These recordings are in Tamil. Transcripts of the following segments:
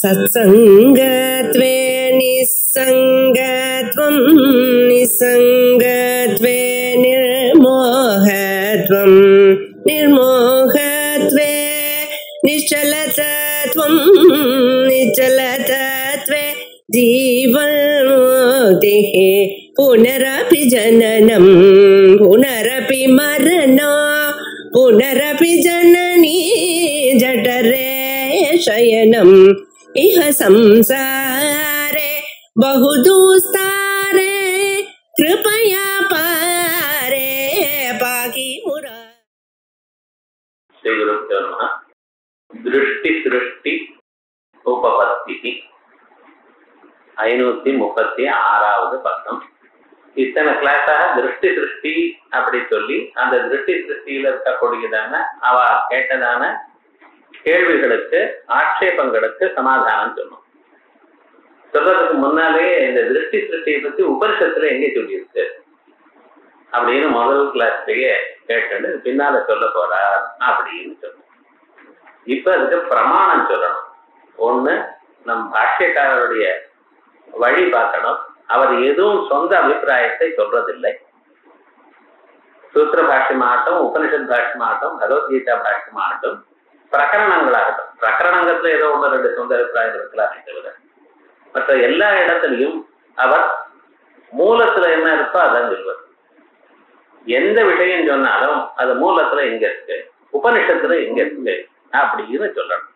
सत्संगत्वे निस्संगत्वं निस्संगत्वे निर्मोहत्वं निर्मोहत्वे निश्चलतत्वं निश्चलतत्वे जीवन्मुक्तिः पुनरपि जननं पुनरपि मरणं पुनरपि जननी जठरे शयनम् इह संसारे बहुदुस्तारे कृपया पारे पाहि मुरा। श्री गुरुभ्यो नमः। दृष्टि सृष्टि उपपत्ति 536வது பக்கம். இத்தனை கிளாஸாக திருஷ்டி சிருஷ்டி அப்படி சொல்லி அந்த திருஷ்டி சிருஷ்டியில இருக்கக்கூடியதான அவ கேட்டதான கேள்விகளுக்கு ஆட்சேபங்களுக்கு சமாதானம் சொன்னோம். சொல்றதுக்கு முன்னாலே இந்த திருஷ்டி சிருஷ்டியை பத்தி உபனிஷத்துல எங்க சொல்லியிருக்கு அப்படின்னு முதல் கிளாஸ்லயே கேட்டு பின்னால சொல்ல போறார் அப்படின்னு சொன்னோம். இப்ப அதுக்கு பிரமாணம் சொல்லணும். ஒண்ணு நம் பாஷ்யக்காரருடைய வழி பார்க்கணும். அவர் எதுவும் சொந்த அபிப்பிராயத்தை சொல்றதில்லை. சூத்திர பாஷ்யமாகட்டும், உபனிஷத் பாஷ்யமாகட்டும், பகவத்கீதா பாஷ்யமாகட்டும், பிரகரணங்களாகட்டும், பிரகரணங்கத்துல ஏதோ ஒன்று ரெண்டு சொந்த அபிப்பிராயம் இருக்கலாமே தவிர மற்ற எல்லா இடத்துலையும் அவர் மூலத்துல என்ன இருக்கோ அதான் சொல்வார். எந்த விஷயம் சொன்னாலும் அது மூலத்துல எங்க இருக்கு, உபனிஷத்துல எங்க இருக்கு அப்படின்னு சொல்லணும்.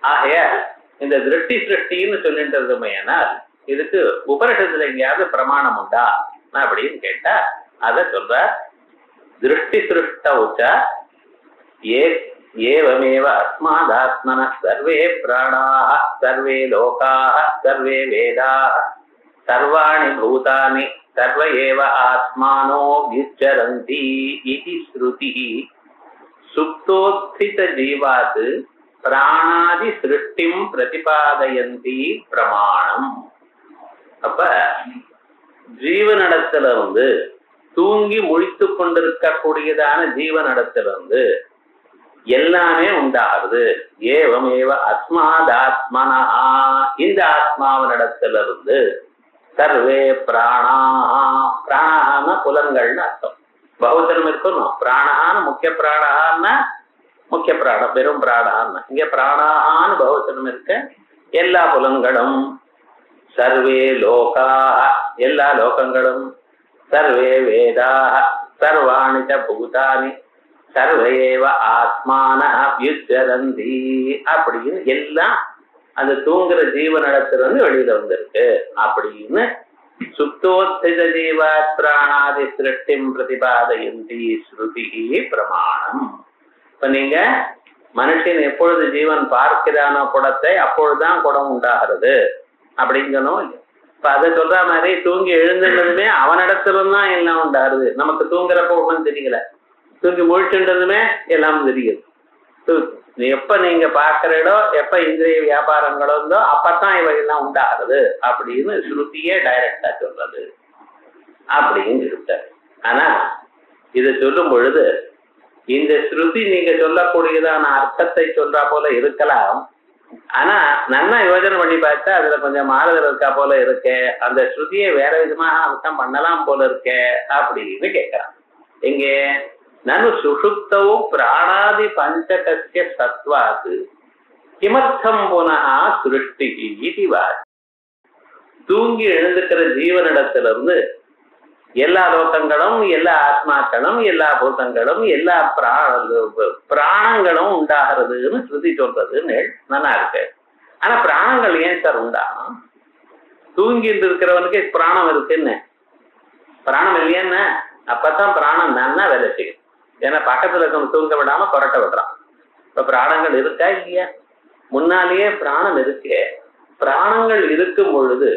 ஆகையால் இந்த திருஷ்டி சிருஷ்டின்னு சொல்லின்றதுமையானால் இதுக்கு உபனிஷத்துல எங்கேயாவது பிரமாணம் உண்டா அப்படின்னு கேட்டா அதை சொல்ற. திருஷ்டி சிருஷ்ட உச்சா ஏவமேவ அஸ்மாதாத்மன சர்வே பிராணாः சர்வே லோகாः சர்வே வேதாः சர்வாணி பூதானி சர்வ ஏவ ஆத்மானோ விச்சரந்தி இதி ஸ்ருதிः சுப்தோத்சித ஜீவாத் பிராணாதி சிருஷ்டிம் பிரதிபாதயந்தி பிரமாணம். அப்ப ஜீவனிடத்துல தூங்கி முழித்து கொண்டிருக்கக்கூடியதான ஜீவனிடத்துல எல்லாமே உண்டாகிறது. ஏவமேவ அஸ்மாதாத்மனா இந்த ஆத்மாவனிடத்துல சர்வே பிராணாஹா, பிராணான புலன்கள்னு அர்த்தம். பகுத்தனம் இருக்கணும். பிராணான முக்கிய பிராணான்னா முக்கிய பிராணம், பெரும் பிராணான்னு இங்க பிராணான்னு பகுத்தனம் இருக்க. எல்லா புலன்களும் சர்வே லோகாஹ எல்லா லோகங்களும் சர்வே வேதாஹ சர்வாணி ச பூதானி சர்வேவ ஆத்மான வியுச்சரந்தி அப்படின்னு எல்லாம் அந்த தூங்குற ஜீவனிடத்திலிருந்து வெளியில வந்திருக்கு அப்படின்னு சுப்தோத்சித ஜீவாத் பிராணாதி சிருஷ்டிம் பிரதிபாதயந்தி ஸ்ருதி பிரமாணம். இப்ப நீங்க மனுஷன் எப்பொழுது ஜீவன் பார்க்கிறானோ குடத்தை அப்பொழுதுதான் குடம் உண்டாகிறது அப்படின்னு சொன்னோம். இப்ப அதை சொல்ற மாதிரி தூங்கி எழுந்துன்றதுமே அவனிடத்தில்தான் எல்லாம் உண்டாகிறது. நமக்கு தூங்குறப்ப ஒன்றும் தெரியல, தூங்கி முழிச்சுன்றதுமே எல்லாம் தெரியுது. எப்ப நீங்க பாக்குறீடோ எப்ப இந்திரிய வியாபாரங்களோ இருந்தோ அப்பத்தான் இவையெல்லாம் உண்டாகிறது அப்படின்னு ஸ்ருதியே டைரக்டா சொல்றது அப்படின்னு இருக்காரு. ஆனா இதை சொல்லும் பொழுது இந்த ஸ்ருதி நீங்க சொல்லக்கூடியதான அர்த்தத்தை சொல்றா போல இருக்கலாம். ஆனா நல்லா யோஜனை பண்ணி பார்த்தா அதுல கொஞ்சம் மாறுதல் இருக்கா போல இருக்கே, அந்த ஸ்ருதியை வேற விதமாக அர்த்தம் பண்ணலாம் போல இருக்கே அப்படின்னு கேட்கிறான். எங்கே நனு சுஷுப்தவு பிராணாதி பஞ்சகஸ்ய சத்வாத் கிமர்த்தம் புனः சிருஷ்டி இதுவா. தூங்கி எழுந்துக்கிற ஜீவனிடத்திலிருந்து எல்லா லோகங்களும் எல்லா ஆத்மாக்களும் எல்லா பூதங்களும் எல்லா பிராணங்களும் உண்டாகிறதுன்னு ஸ்ருதி சொல்றதுன்னு நல்லா இருக்கு. ஆனா பிராணங்கள் ஏன் சார் உண்டாகும்? தூங்கிட்டு இருக்கிறவனுக்கு பிராணம் இருக்குன்னு, பிராணம் இல்லையான்னு அப்பதான் பிராணம் நல்லா வேலை செய்யும். ஏன்னா பக்கத்துல இருக்க தூங்க விடாம புரட்ட விடுறான். இப்ப பிராணங்கள் இருக்கா இல்லையா? முன்னாலேயே பிராணம் இருக்கே. பிராணங்கள் இருக்கும் பொழுது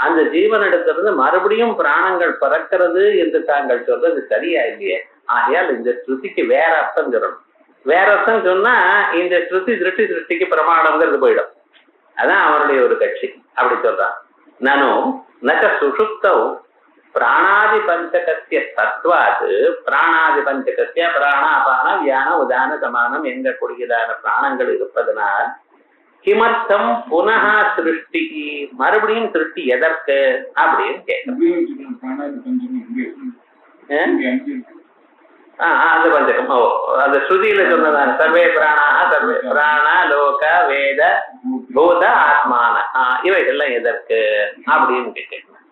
அந்த ஜீவனிடத்திலிருந்து மறுபடியும் பிராணங்கள் பறக்கிறது என்று தாங்கள் சொல்றது சரியா இல்லையே. ஆகையால் இந்த ஸ்ருதிக்கு வேற அர்த்தம் சொல்லணும். வேற அர்த்தம் சொன்னா இந்த ஸ்ருதி திருஷ்டி சிருஷ்டிக்கு பிரமாணம்ங்கிறது போயிடும். அதான் அவருடைய ஒரு கட்சி அப்படி சொல்றான். நானும் நக சுஷுப்தவ் பிராணாதி பஞ்சகத்திய தத்வாது பிராணாதி பஞ்சகத்திய பிராணாபான வியான உதான சமானம் என்கக்கூடியதான பிராணங்கள் இருப்பதனால் கிமர்த்தம் புனः சிருஷ்டி, மறுபடியும் சிருஷ்டி எதற்கு அப்படின்னு கேட்கணும். அந்த பஞ்சகம். ஓ, அந்த ஸ்ருதியில சொன்னதான சர்வே பிராணா சர்வே பிராண லோக வேத பூத ஆத்மான இவைகள்லாம் எதற்கு அப்படின்னு கேட்கணும்.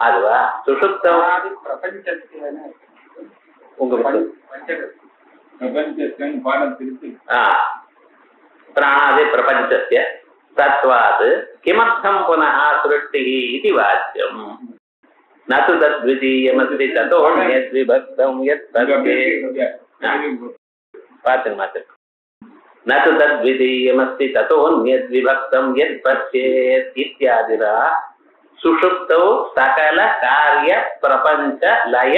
அதுவா சுஷுப்தவாதி பிரபஞ்சத்துக்கு உங்க பிராணாதி பிரபஞ்சஸ்ய தத்வாத் கிமர்த்தம் புனः சிருஷ்டி இது வாச்சியம். நது தத்விதீயமஸ்தி ததோன்யத் விபக்தம் யத் பத்யேத் நது தத்விதீயமஸ்தி ததோன்யத் விபக்தம் யத் பத்யேத் இத்யாதிரா சுஷுப்தோ சகல காரிய பிரபஞ்ச லய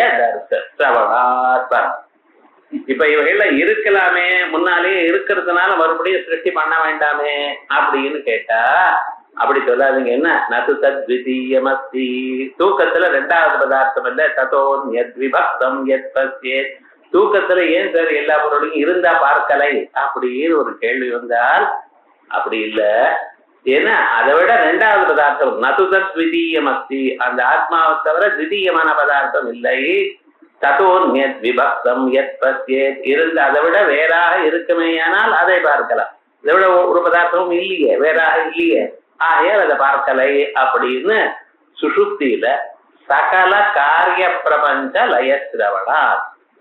தர்சவணாத். இப்ப இவைகள இருக்கலாமே, முன்னாலே இருக்கிறதுனால மறுபடியும் சிருஷ்டி பண்ண வேண்டாமே அப்படின்னு கேட்டா அப்படி சொல்லாதீங்க. என்ன நது தத்விதீயமஸ்தி, தூக்கத்துல ரெண்டாவது பதார்த்தம் இல்ல. ததோன்யத் விபக்தம் யத் பத்யேத், தூக்கத்துல ஏன் சார் எல்லா பொருளையும் இருந்தா பார்க்கலை அப்படின்னு ஒரு கேள்வி வந்தால் அப்படி இல்ல. ஏன்னா அதை விட ரெண்டாவது பதார்த்தம் நது தத்விதீயமஸ்தி, அந்த ஆத்மாவை தவிர திடீயமான பதார்த்தம் இல்லை. ததோன்யத் விபக்தம் யத் பத்யேத், இருந்து அதை விட வேறாக இருக்குமேயானால் அதை பார்க்கலாம். இதை விட ஒரு பதார்த்தமும் இல்லையே, வேறாக இல்லையே, ஆகையால் அதை பார்க்கலை அப்படின்னு சுஷுப்தியில சகல காரிய பிரபஞ்ச லயசிரவணா,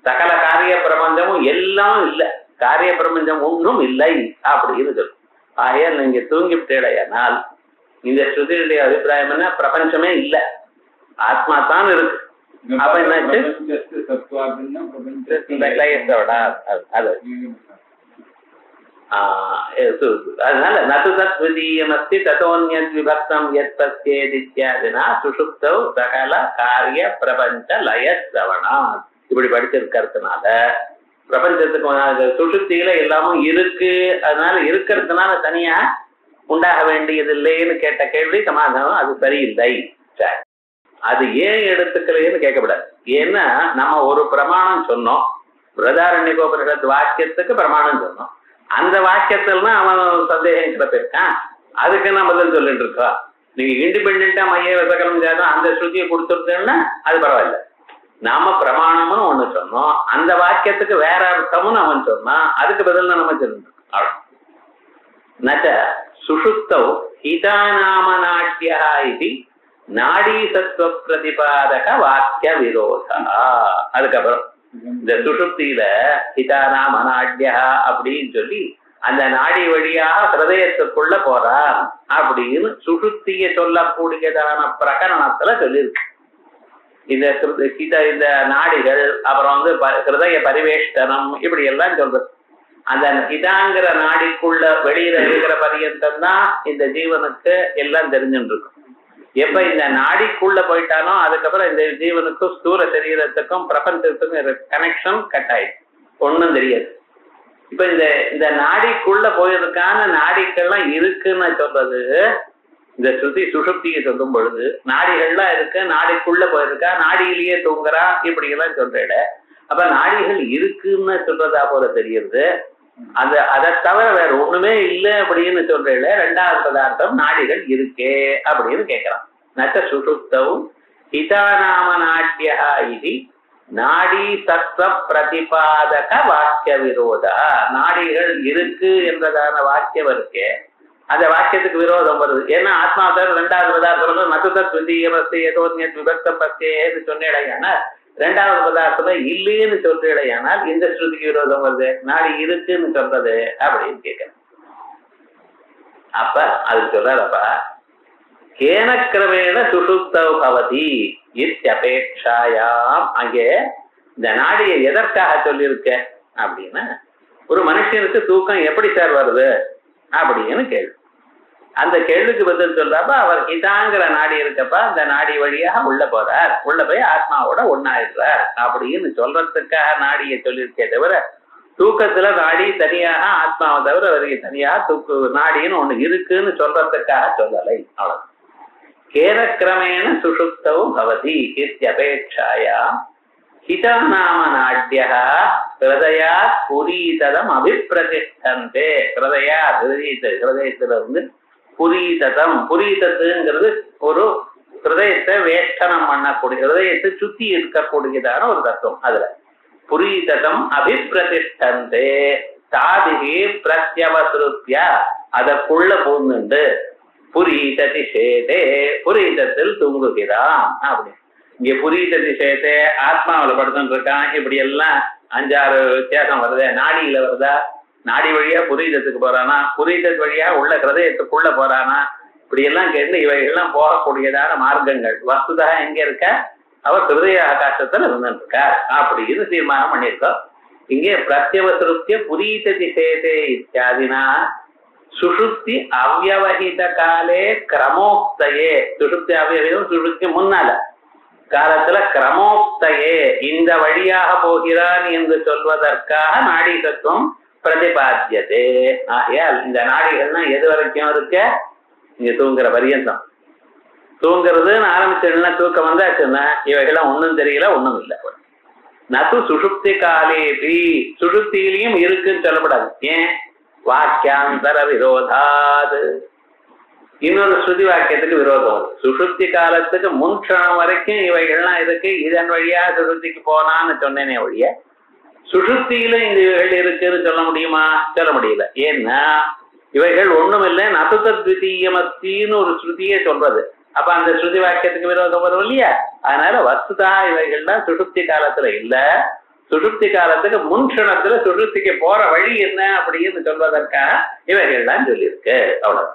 சகல காரிய பிரபஞ்சமும் எல்லாம் இல்லை, காரிய பிரபஞ்சம் ஒன்றும் இல்லை அப்படின்னு சொல்லு. ஆகையால் நீங்க தூங்கிவிட்டேடையானால் இந்த ஸ்ருதியுடைய அபிப்பிராயம் என்ன, பிரபஞ்சமே இல்லை, ஆத்மா தான் இருக்கு. அப்ப என்னாச்சு, அதனால நது தத்விதீயமஸ்தி ததோன்யத் விபக்தம் யத் பத்யேத் இத்யாதினா சுஷுப்தௌ சகல காரிய பிரபஞ்ச லயஸ்ரவணாத். இப்படி படிச்சிருக்கிறதுனால பிரபஞ்சத்துக்கு சுஷுப்தியில எல்லாமும் இருக்கு, அதனால இருக்கிறதுனால தனியா உண்டாக வேண்டியதில்லைன்னு கேட்ட கேள்வி சமாதானம் அது சரியில்லை. சரி, அது ஏன் எடுத்துக்கலைன்னு கேட்கக்கூடாது. ஏன்னா நம்ம ஒரு பிரமாணம் சொன்னோம், பிரதாரண்யகோபனிஷத் வாக்கியத்துக்கு பிரமாணம் சொன்னோம். அந்த வாக்கியத்துல அவன் சந்தேகம் கிடப்பிருக்கான், அதுக்கு நான் பதில் சொல்லிட்டு இருக்கோம். நீங்க இண்டிபெண்டா மைய விசகலம் ஜாதம் அந்த ஸ்ருதியை கொடுத்துருந்தேன்னா அது பரவாயில்ல. நாம பிரமாணம்னு ஒண்ணு சொன்னோம், அந்த வாக்கியத்துக்கு வேற அர்த்தம்னு அவன் சொன்னான், அதுக்கு பதில் நம்ம சொல்லிட்டு இருக்கோம். நச்ச சுஷுப்தௌ ஹிதாநாம நாட்யா இது நாடி சத்துவ பிரதிபாதக வாக்கிய விரோதா. அதுக்கப்புறம் இந்த சுஷுப்தியில ஹிதானாம் அநாட்யா அப்படின்னு சொல்லி அந்த நாடி வழியாக ஹிருதயத்துக்குள்ள போறான் அப்படின்னு சுஷுப்திய சொல்லக்கூடியதான பிரகரணத்துல சொல்லியிருக்கு. இந்த நாடிகள் அப்புறம் ஹிருதய பரிவேஷ்டனம் இப்படி எல்லாம் சொல்றது. அந்த ஹிதாங்கிற நாடிக்குள்ள வெளியில இருக்கிற பரியந்தம் தான் இந்த ஜீவனுக்கு எல்லாம் தெரிஞ்சுட்டு இருக்கும். எப்ப இந்த நாடிக்குள்ள போயிட்டானோ அதுக்கப்புறம் இந்த ஜீவனுக்கும் ஸ்தூல சரீரத்துக்கும் பிரபஞ்சத்துக்கும் கனெக்ஷன் கட் ஆயிடுச்சு, ஒன்னும் தெரியாது. இப்ப இந்த நாடிக்குள்ள போயிருக்கான நாடிக்கெல்லாம் இருக்குன்னு சொல்றது இந்த ஸ்ருதி சுஷுப்தியை சொல்லும் பொழுது நாடிகள்லாம் இருக்கு, நாடிக்குள்ள போயிருக்கா, நாடியிலேயே தூங்குறா, இப்படி எல்லாம் சொல்றேட. அப்ப நாடிகள் இருக்குன்னு சொல்றதா போல தெரியுது. அதை தவிர வேற ஒண்ணுமே இல்லை அப்படின்னு சொல்றேன். ரெண்டாவது பதார்த்தம் நாடிகள் இருக்கே அப்படின்னு கேட்கிறான். நச்ச சுஷுப்தவும் ஹிதாநாம நாட்யா இது நாடி சத்வ பிரதிபாதக வாக்கிய விரோதா. நாடிகள் இருக்கு என்றதான வாக்கியம் இருக்கே, அந்த வாக்கியத்துக்கு விரோதம் வருது. ஏன்னா ஆத்மாவில் ரெண்டாவது பதார்த்தம் நத்துதத் விதீயமஸ்தி யதோன்யத் விபக்தம் பத்யேன்னு சொன்னேடையானா ரெண்டாவது பதார்த்தம் இல்லைன்னு சொல்றேடையானால் இந்த ஸ்ருதிக்கு விரோதம் வருது. நாடி இருக்குன்னு சொல்றது அப்படின்னு கேட்கிறேன். அப்ப அது சொல்றப்பா கேனக்கிரமேண சுஷுப்தௌ பவதி இத்யபேக்ஷாயாம். அங்கே இந்த நாடியை எதற்காக சொல்லியிருக்க அப்படின்னா ஒரு மனுஷனுக்கு தூக்கம் எப்படி சார் வருது அப்படின்னு கேள்வி. அந்த கேள்விக்கு பதில் சொல்றப்ப அவர் ஹிதாங்கிற நாடி இருக்கப்ப அந்த நாடி வழியாக உள்ள போறார், உள்ள போய் ஆத்மாவோட ஒன்னாயிடுறார் அப்படின்னு சொல்றதுக்காக நாடியை சொல்லியிருக்கே தவிர தூக்கத்துல நாடி தனியாக ஆத்மாவை தவிர வரைக்கும் தனியாக தூக்கு நாடின்னு ஒண்ணு இருக்குன்னு சொல்றதுக்காக சொல்லலை. அவ்வளவு. கேரக்கிரமேண சுஷுப்தௌ பவதி இத்யபேக்ஷாயா ஹிதநாம நாட்யா ஹிருதயாத் புரீததம் அபிப்பிரதிஷ்டந்தே. ஹிருதயத்திலிருந்து புரீததம், புரீதத்துங்கிறது ஒரு ஹிருதயத்தை வேஷ்டனம் பண்ணக்கூடிய, ஹிருதயத்தை சுத்தி இருக்கக்கூடியதான ஒரு தத்துவம். அதுல புரீததம் அபிப்பிரதிஷ்டந்தே தாதிகி பிரத்யவசுருத்திய அதற்குள்ள பூந்துண்டு புரீததி சேதே புரீதத்தில் தூங்குகிறான். அப்படி இங்க புரீததி சேதே ஆத்மாவில படுத்துட்டு இருக்கான். இப்படி எல்லாம் 5-6 வித்தியாசம் வருது. நாடியில வருதா, நாடி வழியா புரீதத்துக்கு போறானா, புரீதத்து வழியா உள்ள ஹிருதயத்துக்குள்ள போறானா, இப்படி எல்லாம் கேட்டு இவைகள்லாம் போகக்கூடியதான மார்க்கங்கள். வஸ்துதா எங்க இருக்க, அவர் ஹிருதய ஆகாசத்துல இருந்துட்டு இருக்கா அப்படின்னு தீர்மானம் பண்ணியிருக்கோம். இங்கே பிரத்யவசுருத்திய புரீததி சேதே இத்தியாதினா சுஷுப்தி அவ்யவஹித காலே கிரமோக்தையே. சுஷுப்தி அவ்யவஹிதம் சுஷுப்தி முன்னால காலத்துல கிரமோக்தையே இந்த வழியாக போகிறான் என்று சொல்வதற்காக நாடி தத்துவம் பிரதிபாத்தியதே. ஆகையால் இந்த நாடிகள்னா எது வரைக்கும் இருக்க, இங்க தூங்குற பரியந்தம். தூங்குறதுன்னு ஆரம்பிச்சதுன்னா தூக்கம் வந்தாச்சுன்னா இவைகள்லாம் ஒன்னும் தெரியல, ஒண்ணும் இல்லை. நது சுஷுப்தி காலேபி, சுஷுப்தியிலையும் இருக்குன்னு சொல்லப்படாது. ஏன், வாக்கியாந்தர விரோதாது, இன்னொரு ஸ்ருதி வாக்கியத்துக்கு விரோதம் வருது. சுஷுப்தி காலத்துக்கு முன்ஷணம் வரைக்கும் இவைகள்லாம் இருக்கு, இதன் வழியா சுஷுப்திக்கு போனான்னு சொன்னேனே ஒழிய சுஷுப்தியில இந்த இவைகள் இருக்குன்னு சொல்ல முடியுமா? சொல்ல முடியல. ஏன்னா இவைகள் ஒண்ணும் இல்லை, நதுதத்விதீயமஸ்தின்னு ஒரு ஸ்ருதியே சொல்றது. அப்ப அந்த ஸ்ருதி வாக்கியத்துக்கு விரோதம் வரும் இல்லையா? அதனால வஸ்துதா இவைகள்லாம் சுஷுப்தி காலத்துல இல்ல, சுஷுப்தி காலத்துக்கு முன்ஷணத்துல சுஷுப்திக்கு போற வழி என்ன அப்படின்னு சொல்வதற்காக இவைகள்லாம் சொல்லியிருக்கு. அவ்வளவு.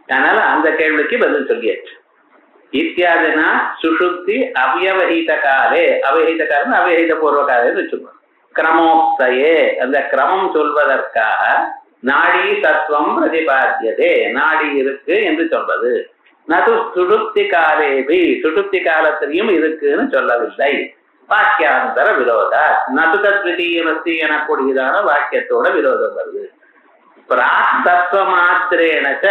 அதனால அந்த கேள்விக்கு பதில் சொல்லியாச்சு. இத்தியாதினா சுஷுப்தி அவ்யவஹித காலே, அவஹித காலம் அவஹித பூர்வ காலேன்னு வச்சுக்கணும். கிரமோக்தையே, அந்த கிரமம் சொல்வதற்காக நாடி தத்துவம் பிரதிபாத்தியதே, நாடி இருக்கு என்று சொல்றது. நது சுஷுப்தி காலேபி, சுஷுப்தி காலத்திலையும் இருக்குன்னு சொல்லவில்லை. வாக்கியாந்தர விரோதா நது தத்விதீயமஸ்தி எனக்கூடியதான வாக்கியத்தோட விரோதம் வருது. பிராக் தத்துவ மாத்திரேனச்ச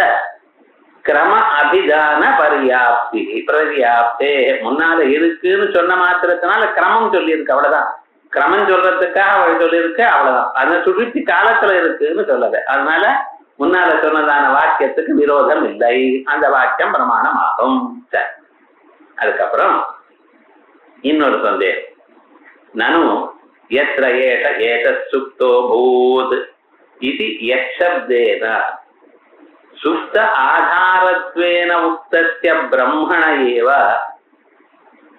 கிரம அபிதான பரியாப்தி பிரதியாப்தே, முன்னால இருக்குன்னு சொன்ன மாத்திரத்தினால கிரமம் சொல்லியிருக்கு, அவ்வளவுதான். கிரமம் சொல்றதுக்காக அவள் சொல்லியிருக்கு, அவ்வளவுதான். அந்த சுஷுப்தி காலத்துல இருக்குன்னு சொல்லல. அதனால முன்னால சொன்னதான வாக்கியத்துக்கு விரோதம் இல்லை, அந்த வாக்கியம் பிரமாணமாகும். சரி, அதுக்கப்புறம் இன்னொரு சந்தேகம். நனு யத்ர ஏஷ ஏதத் சுப்தோ பூத் இதி யக்ஷப்தேன சுப்த ஆதாரத்வேன உக்தஸ்ய பிரம்மண ஏவ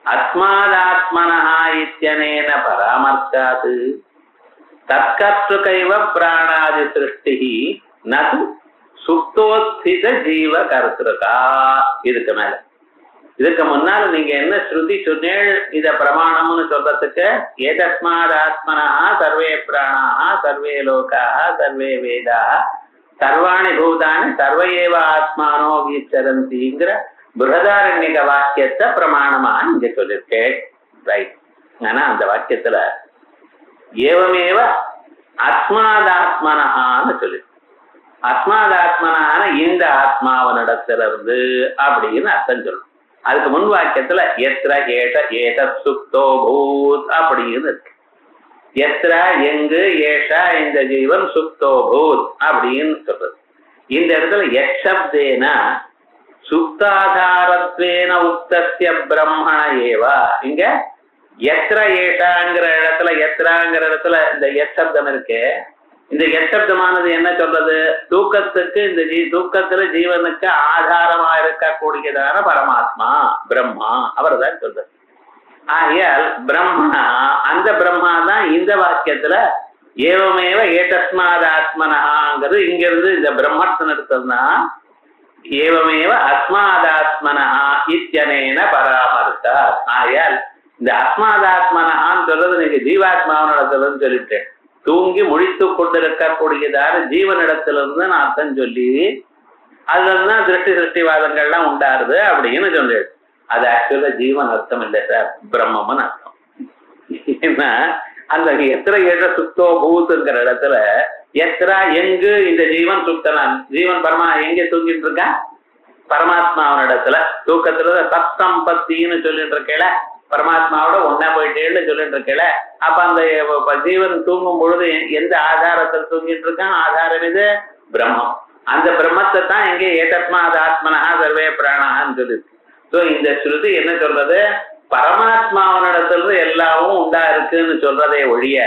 அஸ்மாதாத்மனஹ இத்யனேன பராமர்த்தாத் தத்கர்த்ருகைவ பிராணாதி சிருஷ்டிஹி நது சுப்தோத்சித ஜீவ கர்த்திருகா. இதுக்கு மேல, இதுக்கு முன்னால நீங்க என்ன ஸ்ருதி சொன்னேள் இத பிரமாணம்னு சொல்றதுக்கு? ஏதஸ்மாத் ஆத்மனஹ சர்வே பிராணாஹ சர்வே லோகாஹ சர்வே வேதாஹ சர்வாணி பூதானி சர்வ ஏவ ஆத்மானோ வீச்சரந்திங்கிற பிருஹதாரண்யக வாக்கியத்தை பிரமாணமா இங்க சொல்லிருக்கேன். ரைட். ஆனா அந்த வாக்கியத்துல ஏவமேவ அஸ்மாதாத்மனஹான்னு சொல்லி, அஸ்மாதாத்மனான இந்த ஆத்மாவனிடத்துல இருந்து அப்படின்னு அர்த்தம் சொல்லணும். அதுக்கு முன் வாக்கியத்துல எத்ர ஏஷ ஏதத் சுப்தோ பூத் அப்படின்னு இருக்கு. எத்ர எங்கு, ஏஷா இந்த ஜீவன், சுப்தோ பூத் அப்படின்னு சொல்றது. இந்த இடத்துல யக்ஷப்தேன சுப்தாதாரத்வேன உக்தஸ்ய பிரம்மண ஏவா, இங்க எத்ர ஏஷாங்கிற இடத்துல, எத்ராங்கிற இடத்துல இந்த யக்ஷப்தம் இருக்கு. இந்த யக்ஷப்தமானது என்ன சொல்றது? தூக்கத்துக்கு, இந்த தூக்கத்துல ஜீவனுக்கு ஆதாரமா இருக்கக்கூடியதான பரமாத்மா பிரம்மா, அவர் தான் சொல்றது. ஆகையால் பிரம்மணா, அந்த பிரம்மா தான் இந்த வாக்கியத்துல ஏவமேவ ஏதஸ்மாத் ஆத்மனஹாங்கிறது இங்க இருந்து இந்த பிரம்மத்தின் எடுத்ததுன்னா ஏவமேவ அஸ்மாதாத்மனஹா இத்யனேன பராமர்த்தா. ஆகையால் இந்த அஸ்மாதாத்மனஹான்னு சொல்றது நீங்க ஜீவாத்மாவனிடத்துலன்னு சொல்லிட்டேன். தூங்கி முழித்து கொண்டிருக்கக்கூடியதான ஜீவனிடத்திலிருந்து நான் அர்த்தம் சொல்லி அதுலதான் திருஷ்டி சிருஷ்டிவாதங்கள்லாம் உண்டாருது அப்படின்னு சொல்லிடு. அது ஆக்சுவலா ஜீவன் அர்த்தம் இல்லை சார், பிரம்மன் அர்த்தம். ஏன்னா அந்த எத்திர ஏழ சுத்தோ பூத்துங்கிற இடத்துல எத்திரா எங்கு இந்த ஜீவன் சுத்தனான், ஜீவன் பரமா எங்க தூங்கிட்டு இருக்கான்? பரமாத்மாவன் இடத்துல தூக்கத்துல சத்சம்பத்தின்னு சொல்லிட்டு இருக்கல, பரமாத்மாவோட ஒன்னா போயிட்டேன்னு சொல்லிட்டு இருக்கல. அப்ப அந்த ஜீவன் தூங்கும் பொழுது எந்த ஆதாரத்தில் தூங்கிட்டு இருக்கான்? ஆதாரம் இது பிரம்மம். அந்த பிரம்மத்தை தான் இங்கே ஏதஸ்மாத் ஆத்மனா சர்வே பிராணான்னு சொல்லிருக்கு. சோ இந்த ஸ்ருதி என்ன சொல்றது? பரமாத்மாவனிடத்திலிருந்து எல்லாமும் உண்டா இருக்குன்னு சொல்றதே ஒழிய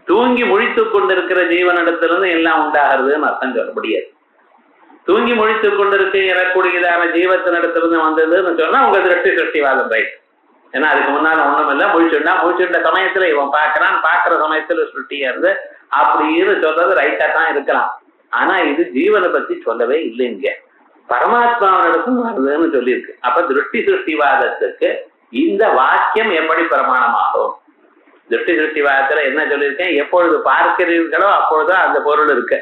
தூங்கி முழித்து கொண்டிருக்கிற ஜீவனிடத்திலிருந்து எல்லாம் உண்டாகிறதுன்னு அர்த்தம் சொல்ல முடியாது. தூங்கி முழித்து கொண்டிருக்கு எனக்கூடியதான ஜீவத்தினிடத்திலிருந்து வந்ததுன்னு சொன்னா உங்க திருஷ்டி சிருஷ்டிவாதம் ரைட். ஏன்னா அதுக்கு முன்னால ஒண்ணும் இல்லை, முழிச்சுட்ட சமயத்துல இவன் பாக்குறான், பாக்குற சமயத்துல சுட்டியா இருந்து அப்படின்னு சொல்றது ரைட்டா தான் இருக்கலாம். ஆனா இது ஜீவனை பத்தி சொல்லவே இல்லைங்க, பரமாத்மாவினிடத்தும் வருதுன்னு சொல்லியிருக்கு. அப்ப திருஷ்டி சிருஷ்டிவாதத்துக்கு இந்த வாக்கியம் எப்படி பிரமாணமாகும்? திருஷ்டி சிருஷ்டிவாதத்துல என்ன சொல்லியிருக்கேன்? எப்பொழுது பார்க்கிறீர்களோ அப்பொழுதுதான் அந்த பொருள் இருக்கு.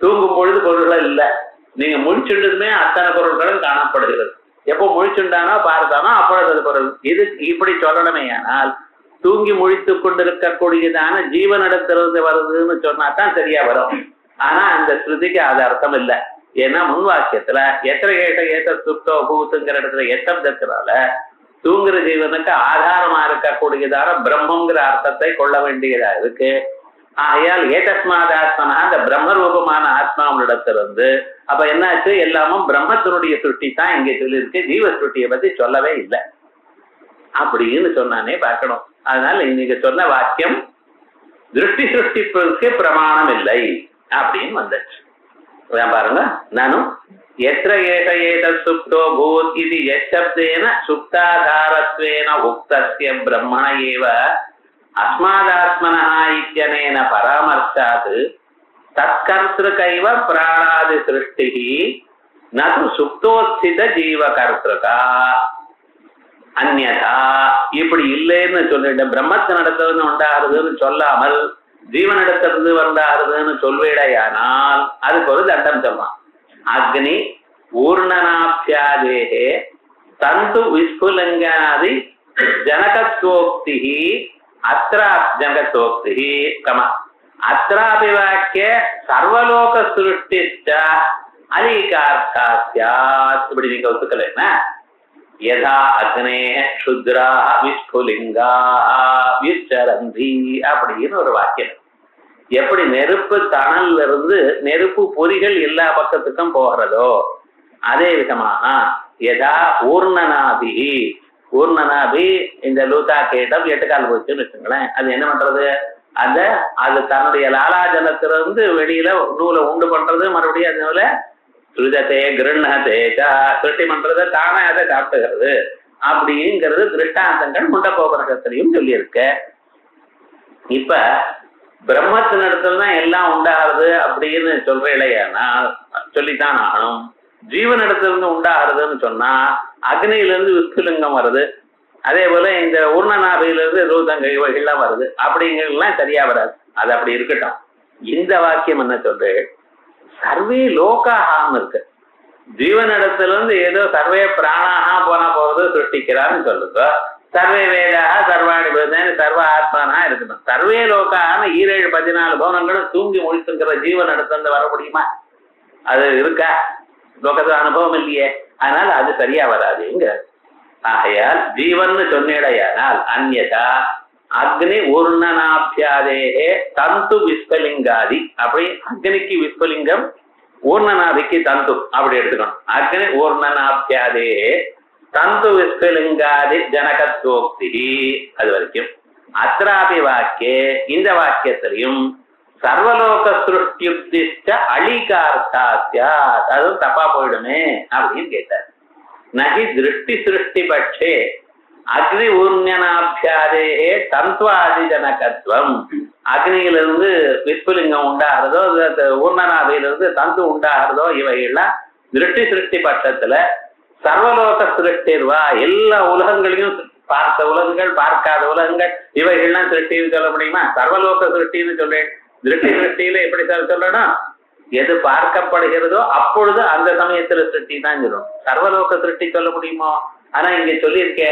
தூங்கும் பொழுது பொருள்கள் இல்லை. நீங்க முழிச்சுட்டதுமே அத்தனை பொருட்களும் காணப்படுகிறது. எப்போ முழிச்சுண்டானோ பார்த்தானோ அப்பொழுது அது பொருள். இது இப்படி சொல்லணுமே. ஆனால் தூங்கி முழித்து கொண்டிருக்கக்கூடியதான ஜீவனிடத்திலிருந்து வருதுன்னு சொன்னா தான் சரியா வரும். ஆனா அந்த ஸ்ருதிக்கு அது அர்த்தம் இல்லை. ஏன்னா முன் வாக்கியத்துல ஏத்த சுப்தோ பூத்துங்கிற இடத்துல எத்தப்தத்தினால தூங்குற ஜீவனுக்கு ஆதாரமா இருக்கக்கூடியதான பிரம்மங்கிற அர்த்தத்தை கொள்ள வேண்டியதா இருக்கு. ஆகையால் ஏதஸ்மாத் ஆத்மனா அந்த பிரம்மரூபமான ஆத்மாவினிடத்திலிருந்து அப்ப என்னாச்சு? எல்லாமும் பிரம்மத்தினுடைய சுருட்டி தான் இங்கே சொல்லியிருக்கு, ஜீவ சுருட்டியை பத்தி சொல்லவே இல்லை அப்படின்னு சொன்னானே பார்க்கணும். அதனால இன்னைக்கு சொன்ன வாக்கியம் திருஷ்டி சிருஷ்டிக்கு பிரமாணம் இல்லை அப்படின்னு வந்துச்சு. பாருங்க, நானும் எத்திர ஏஷ ஏதத் சுப்தோ பூத் இது யசப்தேன சுப்தாதாரத்வேன உக்தஸ்ய பிரம்மண ஏவ அஸ்மாதாத்மனஹ இத்யனேன பராமர்சாத் தத்கர்த்ருகைவ பிராணாதி சிருஷ்டிஹி நது சுப்தோத்சித ஜீவகர்த்ருகா அந்யதா. இப்படி இல்லைன்னு சொல்லிட்டு பிரம்மத்தினிடத்திலிருந்து உண்டாகிறதுன்னு சொல்லாமல் ஜீவனிடத்திலிருந்து வந்தாகிறதுன்னு சொல்வேடையானால் அதுக்கு ஒரு தண்டம் சொல்லலாம். அக்னி ஊர்ணனாப்யாதேஹே தந்து விஸ்புலங்காதி ஜனகத்வோக்தி அத்ரா ஜனகத்வோக்தி கமா அத்ராபி வாக்கிய சர்வலோக சிருஷ்டிஷ்ட அலீகார்த்தா ஸ்யாத். இப்படி நீங்க ஒத்துக்கலைன்னா யதா அக்னே க்ஷுத்ரா விஸ்புலிங்கா விச்சரந்தி அப்படின்னு ஒரு வாக்கியம். எப்படி நெருப்பு தணல்ல இருந்து நெருப்பு பொறிகள் எல்லா பக்கத்துக்கும் போகிறதோ அதே விதமாக யதா ஊர்ணனாபி, ஊர்ணனாபி இந்த லூதா கேட்டம் 8 கால் போச்சுன்னு வச்சுங்களேன். அது என்ன பண்றது? அது தன்னுடைய லாலாஜலத்திலிருந்து வெளியில நூலை உண்டு பண்றது, மறுபடியும் அதனால சுருஜத்தே கிருண்ணதே சிருஷ்டி பண்றதை தானே அதை காட்டுகிறது அப்படிங்கிறது திருஷ்டாந்தங்கள் முண்டகோபனிஷத்திலையும் சொல்லியிருக்க. இப்ப பிரம்மத்தினிடத்துல தான் எல்லாம் உண்டாகிறது அப்படின்னு சொல்றேன்னா சொல்லித்தான் ஆகணும். ஜீவனிடத்திலிருந்து உண்டாகிறதுன்னு சொன்னா அக்னியிலிருந்து விஸ்குலிங்கம் வருது, அதே போல இந்த ஊர்ணநாபியிலிருந்து ரூதங்க இவைகள்லாம் வருது. அப்படிங்கிறதுலாம் சரியா வராது. அது அப்படி இருக்கட்டும். இந்த வாக்கியம் என்ன சொல்ற? சர்வே லோகாஹான்னு இருக்கு. ஜீவனிடத்திலிருந்து ஏதோ சர்வே பிராணாகா போறது சிருஷ்டிக்கிறான்னு சொல்லுங்க. சர்வே வேதாக சர்வாணி பேதேன்னு சர்வ ஆத்மானா இருக்கணும். சர்வே லோகான 7 14 பவனங்களும் தூங்கி முழித்துங்கிற ஜீவனிடத்திலிருந்து வர முடியுமா? அது இருக்கா? லோகத்துல அனுபவம் இல்லையே. அதனால அது சரியா வராதுங்க. ஆகையால் ஜீவன் சொன்னேடையானால் அந்யதா அக்னி ஊர்ணனாபியாதேகே தந்து விஸ்வலிங்காதி. அப்படி அக்னிக்கு விஸ்வலிங்கம், ஊர்ணனாதிக்கு தந்து அப்படி எடுத்துக்கணும். அக்னி ஊர்ணனாபியாதேகே தந்து விஸ்வலிங்காதி ஜனகத்வோக்தி. அது வரைக்கும் அத்ராபி வாக்கியே இந்த வாக்கியத்திலையும் சர்வலோக சிருஷ்டியுக்திஷ்ட அலிகார்த்தாஸ்யா. அதுவும் தப்பா போயிடுமே அப்படின்னு கேட்டார். நகி திருஷ்டி சிருஷ்டி பட்சே அக்னி ஊர்ணனாபியாதேகே தந்த்வாதி ஜனகத்வம். அக்னியிலிருந்து விஸ்புலிங்கம் உண்டாகிறதோ, ஊர்ணனாபியிலிருந்து தந்து உண்டாகிறதோ இவைகள்லாம் திருஷ்டி சிருஷ்டி பட்சத்துல சர்வலோக சிருஷ்டிர்வா எல்லா உலகங்களையும் பார்த்த உலகங்கள் பார்க்காத உலகங்கள் இவைகள்லாம் சிருஷ்டின்னு சொல்ல முடியுமா? சர்வலோக சிருஷ்டின்னு சொல்றேன். திருஷ்டி சிருஷ்டியில எப்படி சொல்லணும்? எது பார்க்கப்படுகிறதோ அப்பொழுது அந்த சமயத்துல சிருஷ்டி தான் சொல்லணும். சர்வலோக சிருஷ்டி சொல்ல முடியுமோ? ஆனா இங்க சொல்லியிருக்க.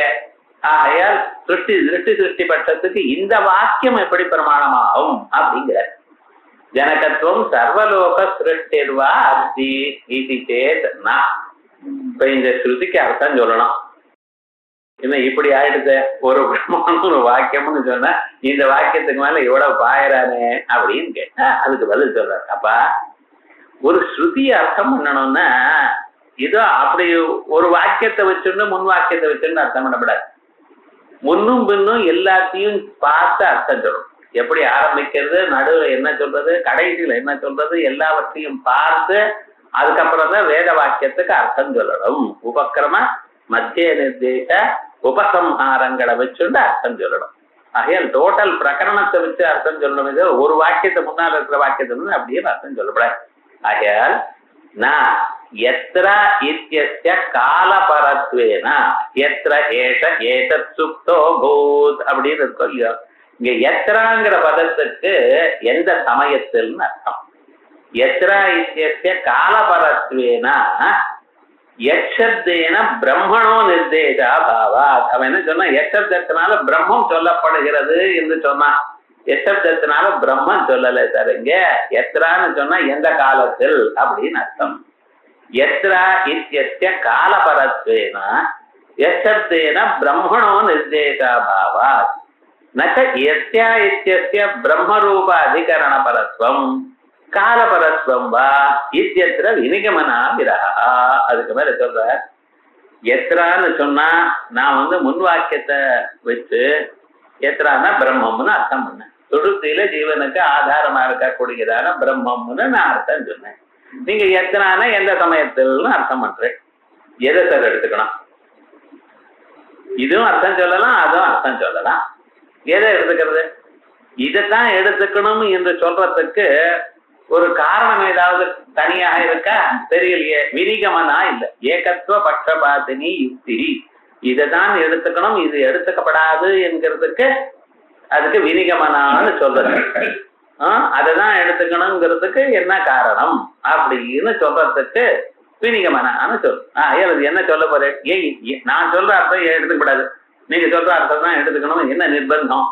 ஆகையால் திருஷ்டி சிருஷ்டி பட்சத்துக்கு இந்த வாக்கியம் எப்படி பிரமாணமாகும் அப்படிங்கிற ஜனகத்துவம் சர்வலோக சிருஷ்டிர்வா அஸ்தி இது சேத் நா. இப்ப இந்த ஸ்ருதிக்கு அர்த்தம் சொல்லணும். இன்னும் இப்படி ஆயிடுது ஒரு பிரம்மன்னு ஒரு வாக்கியம்னு சொன்னா இந்த வாக்கியத்துக்கு மேல இவ்வளவு பாயறானே அப்படின்னு கேட்டா அதுக்கு பதில் சொல்றாரு. அப்பா ஒரு ஸ்ருதியை அர்த்தம் பண்ணணும்னா இதோ அப்படி ஒரு வாக்கியத்தை வச்சுன்னு முன் வாக்கியத்தை வச்சுன்னு அர்த்தம் பண்ணக்கூடாது. முன்னும் பின்னும் எல்லாத்தையும் பார்த்து அர்த்தம் சொல்லணும். எப்படி ஆரம்பிக்கிறது, நடுவுல என்ன சொல்றது, கடைசியில என்ன சொல்றது, எல்லாவற்றையும் பார்த்து அதுக்கப்புறம் தான் வேத வாக்கியத்துக்கு அர்த்தம் சொல்லணும். உபக்கிரம மத்திய நிர்தேச உபசம்ஹாரங்களை வச்சுட்டு அர்த்தம் சொல்லணும். ஆகையால் டோட்டல் பிரகரணத்தை வச்சு அர்த்தம் சொல்லணும். இது ஒரு வாக்கியத்தை முன்னால் இருக்கிற வாக்கியத்தை வந்து அப்படியே அர்த்தம் சொல்லப்படாது. ஆகையால் நான் எத்ரா இத்யஸ்ய காலபரத்வேனா எத்ர ஏஷ ஏதத் சுக்தோ பூத் அப்படின்னு இருக்கும் இல்லையோ. இங்க எத்ராங்கிற பதத்துக்கு எந்த சமயத்தில்னு அர்த்தம். எத்ரா இத்யஸ்ய காலபரத்வேனா யக்ஷப்தேன பிரம்மணோ நிர்தேசா பாவா. அவன் என்ன சொன்னா, யக்ஷப்தத்தினால பிரம்மம் சொல்லப்படுகிறது என்று சொன்னான். யக்ஷப்தத்தினால பிரம்மன் சொல்லல சார். இங்க எத்ரான்னு சொன்னா எந்த காலத்தில் அப்படின்னு அர்த்தம். எத்ரா இத்யஸ்ய காலபரத்வேன யக்ஷப்தேன பிரம்மணோ நிர்தேசா பாவா நச்ச யஸ்யா இத்யஸ்ய பிரம்மரூப அதிகரண பரத்வம் காலபரத்வம் வா இத்யத்ர வினிகமனா விரஹா. அதுக்கு மேல சொல்ற எத்ரான்னு சொன்னா நான் வந்து முன் வாக்கியத்தை வச்சு எத்ரானா பிரம்மம்னு அர்த்தம் பண்ணேன். சுடுத்தில ஜீவனுக்கு ஆதாரமா இருக்கக்கூடியதான பிரம்மம்னு நான் அர்த்தம் சொன்னேன். நீங்க எத்ரானா எந்த சமயத்தில்னு அர்த்தம் பண்றேன். எதை சார் எடுத்துக்கணும்? இதுவும் அர்த்தம் சொல்லலாம், அதுவும் அர்த்தம் சொல்லலாம். எதை எடுத்துக்கிறது? இதைத்தான் எடுத்துக்கணும் என்று சொல்றதுக்கு ஒரு காரணம் ஏதாவது தனியாக இருக்கா? தெரியலையே. வினிகமனா இல்ல, ஏகத்துவ பட்சபாத்தினி யுக்தி. இதைதான் எடுத்துக்கணும், இது எடுத்துக்கப்படாது என்கிறதுக்கு அதுக்கு வினிகமனான்னு சொல்றது. அதைதான் எடுத்துக்கணுங்கிறதுக்கு என்ன காரணம் அப்படின்னு சொல்றதுக்கு வினிகமனான்னு சொல்லு. அது என்ன சொல்ல போறேன்? நான் சொல்ற அர்த்தம் எடுத்துக்கப்படாது, நீங்க சொல்ற அர்த்தம் தான் எடுத்துக்கணும், என்ன நிர்பந்தம்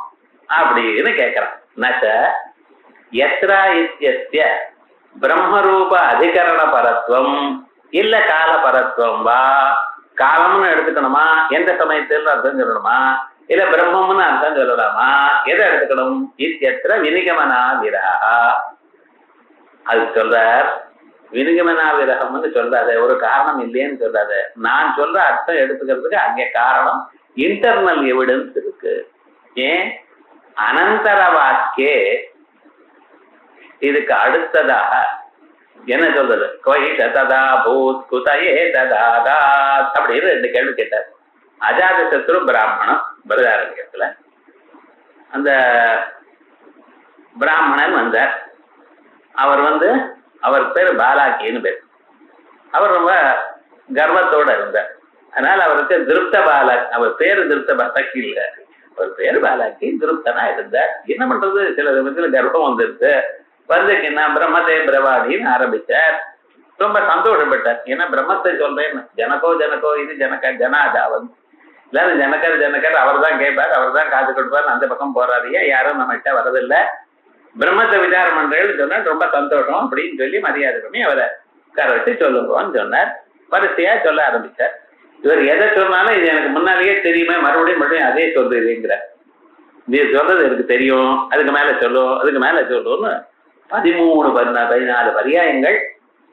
அப்படின்னு கேட்கிறேன். நச்ச எத்ரா இத்யஸ்ய பிரம்மரூப அதிகரண பரத்வம் இல்ல கால பரத்வம் வா. காலம்னு எடுத்துக்கணுமா, எந்த சமயத்தில் அர்த்தம் சொல்லணுமா, இல்ல பிரம்மம்னு அர்த்தம் சொல்லலாமா, எதை எடுத்துக்கணும்? இத்யத்ர வினிகமனா விரஹா. அது சொல்ற வினிகமனா விரகம்னு சொல்றாரு. ஒரு காரணம் இல்லையேன்னு சொல்றாரு. நான் சொல்ற அர்த்தம் எடுத்துக்கிறதுக்கு அங்கே காரணம் இன்டர்னல் எவிடன்ஸ் இருக்கு. ஏன்? அனந்தர வாக்கே இதுக்கு அடுத்ததாக என்ன சொல்றது? கொய்ததா பூத் குதயே ததாதா அப்படின்னு 2 கேள்வி கேட்டார். அஜாத சத்ரு பிராமணன் பிரதாரண்யத்துல அந்த பிராமணன் வந்தார். அவர் அவர் பேர் பாலாக்கின்னு பேர். அவர் ரொம்ப கர்வத்தோட இருந்தார். அதனால அவருக்கு திருப்த பாலக், அவர் பேரு திருப்த பாலக் இல்ல, அவர் பேரு பாலாக்கி, திருப்தனா இருந்தார். என்ன பண்றது, சில விதத்துல கர்ப்பம் வந்துருது. வந்துச்சுன்னா பிரம்மத்தை பிரவாடின்னு ஆரம்பிச்சார். ரொம்ப சந்தோஷப்பட்டார். ஏன்னா பிரம்மத்தை சொல்றேன், ஜனகோ ஜனகோ இது ஜனக ஜனாதாவன் எல்லாரும் ஜனகர் அவர் தான் கேட்பார், அவர் தான் காது கொடுப்பார். அந்த பக்கம் போறாதியா, யாரும் நம்ம கிட்ட வரதில்லை. பிரம்மத்தை விசாரம் பண்றேன்னு சொன்னா ரொம்ப சந்தோஷம் அப்படின்னு சொல்லி மரியாதை பண்ணி அவரை உட்கார வச்சு சொல்லுங்கன்னு சொன்னார். வரிசையா சொல்ல ஆரம்பிச்சார். இவர் எதை சொன்னாலும் இது எனக்கு முன்னாலேயே தெரியுமே, மறுபடியும் அதே சொல்றீங்கிற, இது சொல்றது எனக்கு தெரியும், அதுக்கு மேல சொல்லும், அதுக்கு மேல சொல்லும்னு 13 14 பரியாயங்கள்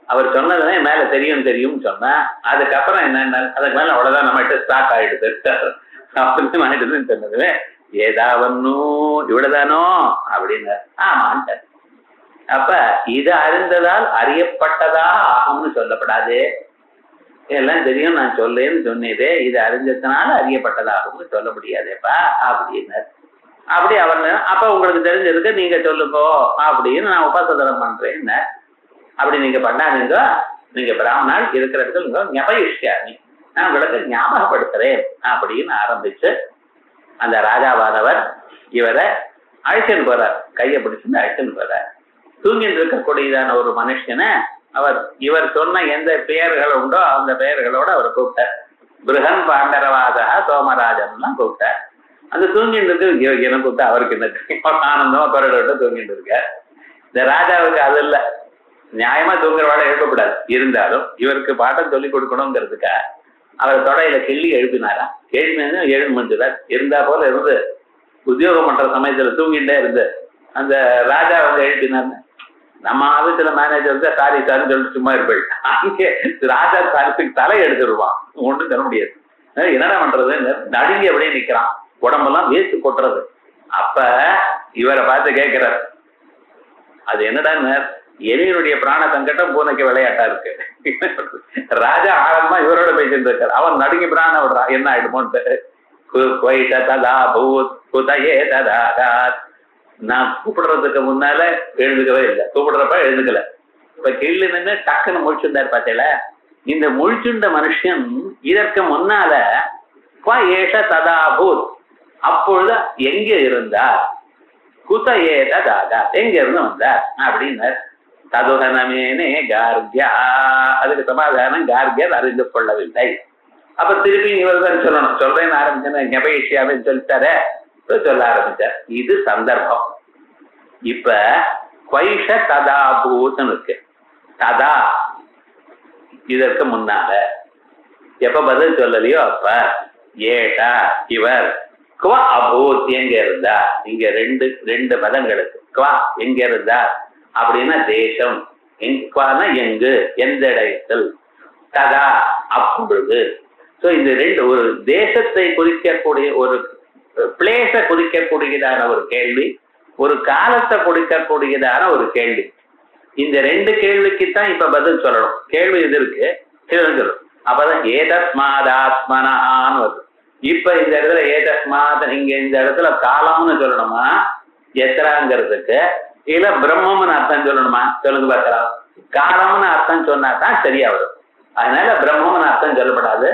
அவர் சொன்னதுன்னா மேல தெரியும் சொன்னா, அதுக்கப்புறம் என்ன, அதுக்கு மேல அவ்வளவுதான் நம்மகிட்ட ஸ்டாக் ஆயிடுது அப்படின்னு ஆயிடுதுன்னு சொன்னதுமே ஏதாவன்னும் இவ்வளவுதானோ அப்படின்னு ஆமான்ட்ட. அப்ப இது அறிந்ததால் அறியப்பட்டதா ஆகும்னு சொல்லப்படாது. எல்லாம் தெரியும் நான் சொல்லேன்னு சொன்னதே, இது அறிஞ்சதுனால அறியப்பட்டதாகும்னு சொல்ல முடியாதேப்பா அப்படின்னாரு. அப்படி அவர் அப்ப உங்களுக்கு தெரிஞ்சதுக்கு நீங்க சொல்லுங்கோ அப்படின்னு நான் உபசதனம் பண்றேன். அப்படி நீங்க பண்ணாதீங்க, நீங்க பிராமணால் இருக்கிற இடத்துல ஞபயிஷ்யாமி, நான் உங்களுக்கு ஞாபகப்படுத்துறேன் அப்படின்னு ஆரம்பிச்சு அந்த ராஜாவானவர் இவரை அழைச்சின்னு போறார். கையை பிடிச்சிருந்து அழைச்சின்னு போறார். தூங்கிட்டு இருக்கக்கூடியதான ஒரு மனுஷனை இவர் சொன்ன எந்த பெயர்கள் உண்டோ அந்த பெயர்களோட அவர் கூப்பிட்டார். பிருகன் பாண்டரவாதா சோமராஜன்லாம் கூப்பிட்டார். அந்த தூங்கிட்டு இருக்கு யோகியனை கூப்பிட்டு அவருக்கு என்ன ஆனந்தமா கொரடோட்ட தூங்கிட்டு இருக்கார். இந்த ராஜாவுக்கு அது இல்லை, நியாயமா தூங்குறவாட எழுப்பக்கூடாது. இருந்தாலும் இவருக்கு பாட்டம் சொல்லி கொடுக்கணுங்கிறதுக்கா அவர் தொடையில கிள்ளி எழுப்பினாரா? எழுப்பினா எழுந்து முடிஞ்சுறார். இருந்தா போல இருந்து உத்தியோகம் பண்ற சமயத்துல தூங்கிட்டே இருந்து அந்த ராஜா வந்து எழுப்பினார். நம்ம ஆபீஸ்ல மேனேஜர் தான் சாரி சாரின்னு சொல்லிட்டு சும்மா இருப்பேன். அங்கே ராஜா சாரிக்கு தலை எடுத்துருவான், ஒன்றும் தர முடியாது. என்னடா பண்றது? நடுங்கி அப்படியே நிக்கிறான், உடம்பெல்லாம் வேஸ்ட் கொட்டுறது. அப்ப இவரை பார்த்து கேட்கிறார், அது என்னடான்னு, எலியனுடைய பிராண சங்கடம் பூனைக்கு விளையாட்டா இருக்கு. ராஜா ஆழமா இவரோட பேசிட்டு இருக்காரு. அவன் நடுங்கி பிராண விடுறான், என்ன ஆயிடுமோன்ட்டு. நான் கூப்பிடுறதுக்கு முன்னால எழுதுக்கவே இல்லை, கூப்பிடுறப்ப எழுதுக்கல. இப்ப கீழே நின்று டக்குன்னு முழிச்சுட்டார். பார்த்தேல, இந்த முழிச்சுண்ட மனுஷன் இதற்கு முன்னால ஏஷ ததாபூத், அப்பொழுது எங்க இருந்தார்? குத ஏதா, எங்க இருந்து வந்தார் அப்படின்னார். ததுகனமேனே கார்கியா, அதுக்கு சமாதானம் கார்கியர் அறிந்து கொள்ளவில்லை. அப்ப திருப்பி இவர் தான் சொல்லணும். சொல்றேன்னு ஆரம்பிச்சேன்னு ஞபயிஷியாவே சொல்லிட்டாரு, சொல்ல ஆரம்பிச்சார். இது சந்தர்ப்பம். இப்ப குவைஷ ததாபூத்னு இருக்கு. ததா இதற்கு முன்னால எப்ப பதில் சொல்லலையோ அப்ப ஏஷா இவர், குவா அபூத் எங்க இருந்தா. இங்க ரெண்டு பதங்களுக்கு குவா எங்க இருந்தா அப்படின்னா தேசம், எங்கு எந்த இடத்தில், ததா அப்பொழுது. சோ இந்த ரெண்டு, ஒரு தேசத்தை குறிக்கக்கூடிய ஒரு பிளேஸ குறிக்கக்கூடியதான ஒரு கேள்வி, ஒரு காலத்தை குறிக்கக்கூடியதான ஒரு கேள்வி. இந்த ரெண்டு கேள்விக்குத்தான் இப்ப பதில் சொல்லணும். கேள்வி இது இருக்கு, சொல்லணும். அப்பதான் ஏதஸ்மாதாத்மனான்னு வருது. இப்ப இந்த இடத்துல ஏதஸ்மாத், இங்க இந்த இடத்துல காலம்னு சொல்லணுமா எத்தராங்கிறதுக்கு, இல்ல பிரம்மம்னு அர்த்தம் சொல்லணுமா? சொல்லுங்க பார்க்கலாம். காலம்னு அர்த்தம் சொன்னா தான் சரியா வரும். அதனால பிரம்மம்னு அர்த்தம் சொல்லப்படாது.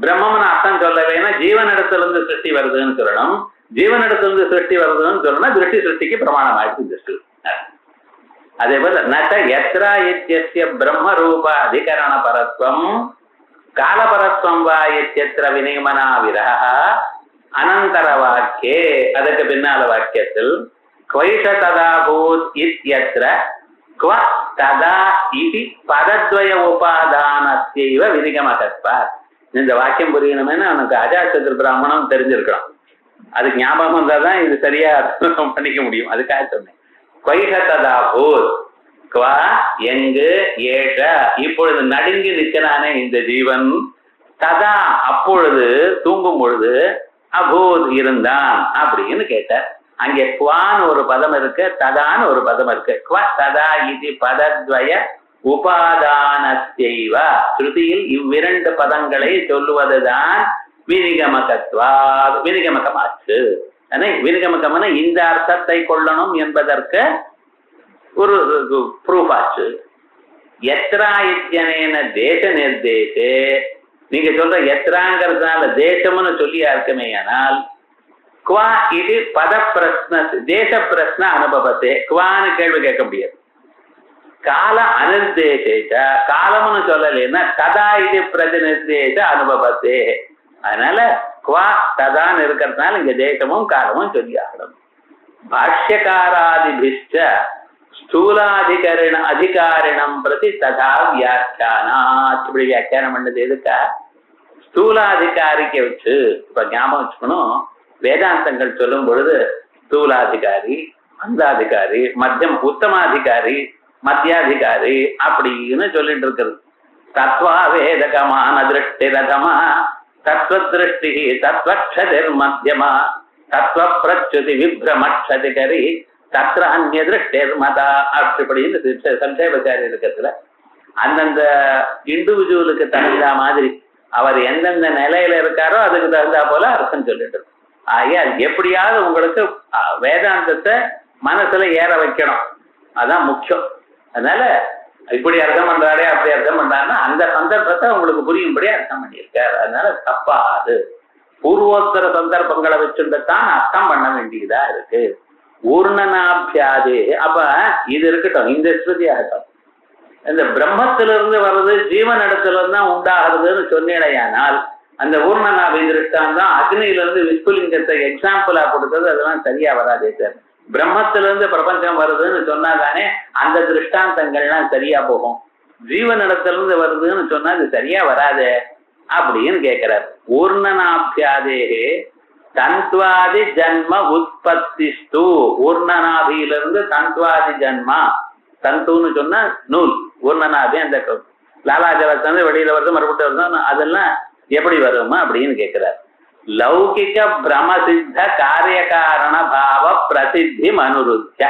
பிரம்மம்னு அர்த்தம் சொல்லவேனா ஜீவனிடத்துல இருந்து சிருஷ்டி வருதுன்னு சொல்லணும். ஜீவனிடத்துல இருந்து சிருஷ்டி வருதுன்னு சொல்லணும். திருஷ்டி சிருஷ்டிக்கு பிரமாணம் ஆயிடுச்சு திருஷ்டி. அதே போல நட எத்ரா இத்யஸ்ய பிரம்ம ரூப அதிகரண பரத்வம் காலபரத்வம் வா இத்யத்ர விநிகமனா விரஹ அனந்தர வாக்கியே, அதுக்கு பின்னால வாக்கியத்தில் குவைஷ ததாபூத் இத்யத்ர குவ ததா இதி பதத்வய உபாதானஸ்யைவ விநிகமகத்வாத். இந்த வாக்கியம் புரியணும்னு அவனுக்கு அஜாசத்ரு பிராமணம் தெரிஞ்சிருக்கலாம். அதுக்கு ஞாபகம் வந்தாதான் இது சரியா பண்ணிக்க முடியும். அதுக்காக சொன்னேன். குவைஷ ததாபூத், குவா எங்கு, ஏஷ இப்பொழுது நடுங்கி நிற்கிறானே இந்த ஜீவன், ததா அப்பொழுது தூங்கும் பொழுது, அபூத் இருந்தான் அப்படின்னு கேட்டார். அங்கே குவான்னு ஒரு பதம் இருக்கு, ததான்னு ஒரு பதம் இருக்கு. குவ ததா இது பதத்வய உபாதானஸ்யைவ, ஸ்ருதியில் இவ்விரண்டு பதங்களை சொல்லுவதுதான் விநிகமகத்வா, விநிகமகமாச்சு. விநிகமகம்னா இந்த அர்த்தத்தை கொள்ளணும் என்பதற்கு ஒரு ப்ரூஃப் ஆச்சு. எத்ரா இத்யனேன தேச நிர்தேசே, நீங்க சொல்ற எத்ராங்கிறதுனால தேசம்னு சொல்லியா இருக்குமே. ஆனால் குவா இது பத பிரஸ்ன தேச பிரஸ்ன அனுபவத்தே, குவான்னு கேள்வி கேட்க முடியாது. கால அனிர்தேச, காலம்னு சொல்லலைன்னா ததா இது பிரதிநிர்தேச அனுபவத்தே. அதனால குவா ததான்னு இருக்கிறதுனால இங்க தேசமும் காலமும் சொல்லி ஆகணும். பாஷ்யகாராதிபிஷ்ட ஸ்தூலாதிகாரிணம் பிரதி ததா வியாக்கியானாத். இப்படி வியாக்கியானம் பண்ணது எதுக்கா? ஸ்தூலாதிகாரிக்க வச்சு. இப்ப ஞாபகம் வச்சுக்கணும், வேதாந்தங்கள் சொல்லும் பொழுது ஸ்தூலாதிகாரி, மந்தாதிகாரி, மத்தியம் உத்தமாதிகாரி, மத்தியாதிகாரி அப்படின்னு சொல்லிட்டு இருக்கிறது. தத்வா வேதகமான திருஷ்டி ரதமா தத்துவ திருஷ்டி தத்வக்ஷதிர் மத்தியமா தத்துவ பிரச்சுதி விப்ரமக்ஷதிகரி தத்ர அந்நிய திருஷ்டிர் மதா அப்படின்னு சம்சேபச்சாரி இருக்கிறதுல அந்தந்த இண்டிவிஜுவலுக்கு தகுந்த மாதிரி அவர் எந்தெந்த நிலையில இருக்காரோ அதுக்கு தகுந்தா போல அர்த்தம் சொல்லிட்டு. ஆகிய எப்படியாவது உங்களுக்கு வேதாந்தத்தை மனசுல ஏற வைக்கணும், அதான் முக்கியம். அதனால இப்படி அர்த்தம் பண்றாரே அப்படி அர்த்தம் பண்றாருன்னா அந்த சந்தர்ப்பத்தை உங்களுக்கு புரியும்படி அர்த்தம் பண்ணியிருக்காரு. அதனால தப்பாது. பூர்வோத்தர சந்தர்ப்பங்களை வச்சுதான் அர்த்தம் பண்ண வேண்டியதா இருக்கு. ஊர்ணனாபியாதே, அப்ப இது இருக்கட்டும், இந்த ஸ்ருதி ஆகட்டும். இந்த பிரம்மத்திலிருந்து வர்றது ஜீவன் இடத்துல தான் உண்டாகிறதுன்னு சொன்னேடையானால் அந்த ஊர்ணனாபி திருஷ்டான் தான் அக்னியிலிருந்து விஸ்புலிங்கத்தை எக்ஸாம்பிளா கொடுத்தது, அதெல்லாம் சரியா வராதே சார். பிரம்மத்திலிருந்து பிரபஞ்சம் வருதுன்னு சொன்னாதானே அந்த திருஷ்டாந்தங்கள்லாம் சரியா போகும். ஜீவன் இடத்துல இருந்து வருதுன்னு சொன்னா அது சரியா வராது. அப்படின்னு கேட்கிறார். ஊர்ணனாபியாதேகே தந்த்வாதி ஜன்ம உற்பத்திஸ்து. ஊர்ணனாபியிலிருந்து தந்த்வாதி ஜன்மா, தந்துன்னு சொன்னா நூல், ஊர்ணனாபி அந்த லாலாஜலத்திலிருந்து வெளியில வருது மறுபடியும் வருது, அதெல்லாம் எப்படி வருமா அப்படின்னு கேட்கிறார். லௌகிக பிரமசித்த காரியகாரண பாவ பிரசித்தி அனுருத்திய.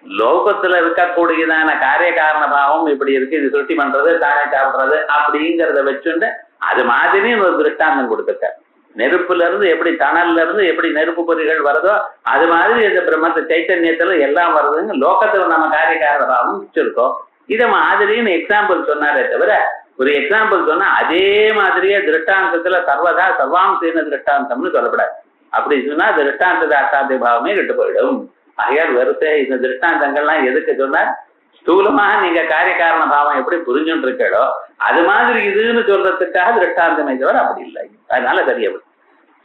லோகத்துல இருக்கக்கூடியதான காரிய காரண பாவம் இப்படி இருக்கு, இது சுட்டி பண்றது தானே சாப்பிடுறது அப்படிங்கிறத வச்சுட்டு அது மாதிரி ஒரு திருஷ்டாந்தம் கொடுத்துருக்கார். நெருப்புல இருந்து எப்படி, தணல்ல இருந்து எப்படி நெருப்பு பொறிகள் வருதோ அது மாதிரி இந்த பிரம்மத்து சைத்தன்யத்துல எல்லாம் வருதுன்னு லோகத்துல நம்ம காரிய காரண பாவம் வச்சிருக்கோம். இதை மாதிரின்னு எக்ஸாம்பிள் சொன்னாரே தவிர, ஒரு எக்ஸாம்பிள் சொன்னா அதே மாதிரியே திருஷ்டாந்தத்துல சர்வதா சர்வாம்சீன திருஷ்டாந்தம்னு சொல்லப்படாது. அப்படி சொன்னா திருஷ்டாந்த அசாத்திய பாவமே கெட்டு போயிடும். ஆகையால் வரிசை இந்த திருஷ்டாந்தங்கள்லாம் எதுக்கு சொன்னா, ஸ்தூலமாக நீங்க காரிய காரண பாவம் எப்படி புரிஞ்சுட்டு இருக்கோ அது மாதிரி இதுன்னு சொல்றதுக்காக திருஷ்டாந்தமே தவிர அப்படி இல்லை. அதனால தெரியவில்லை.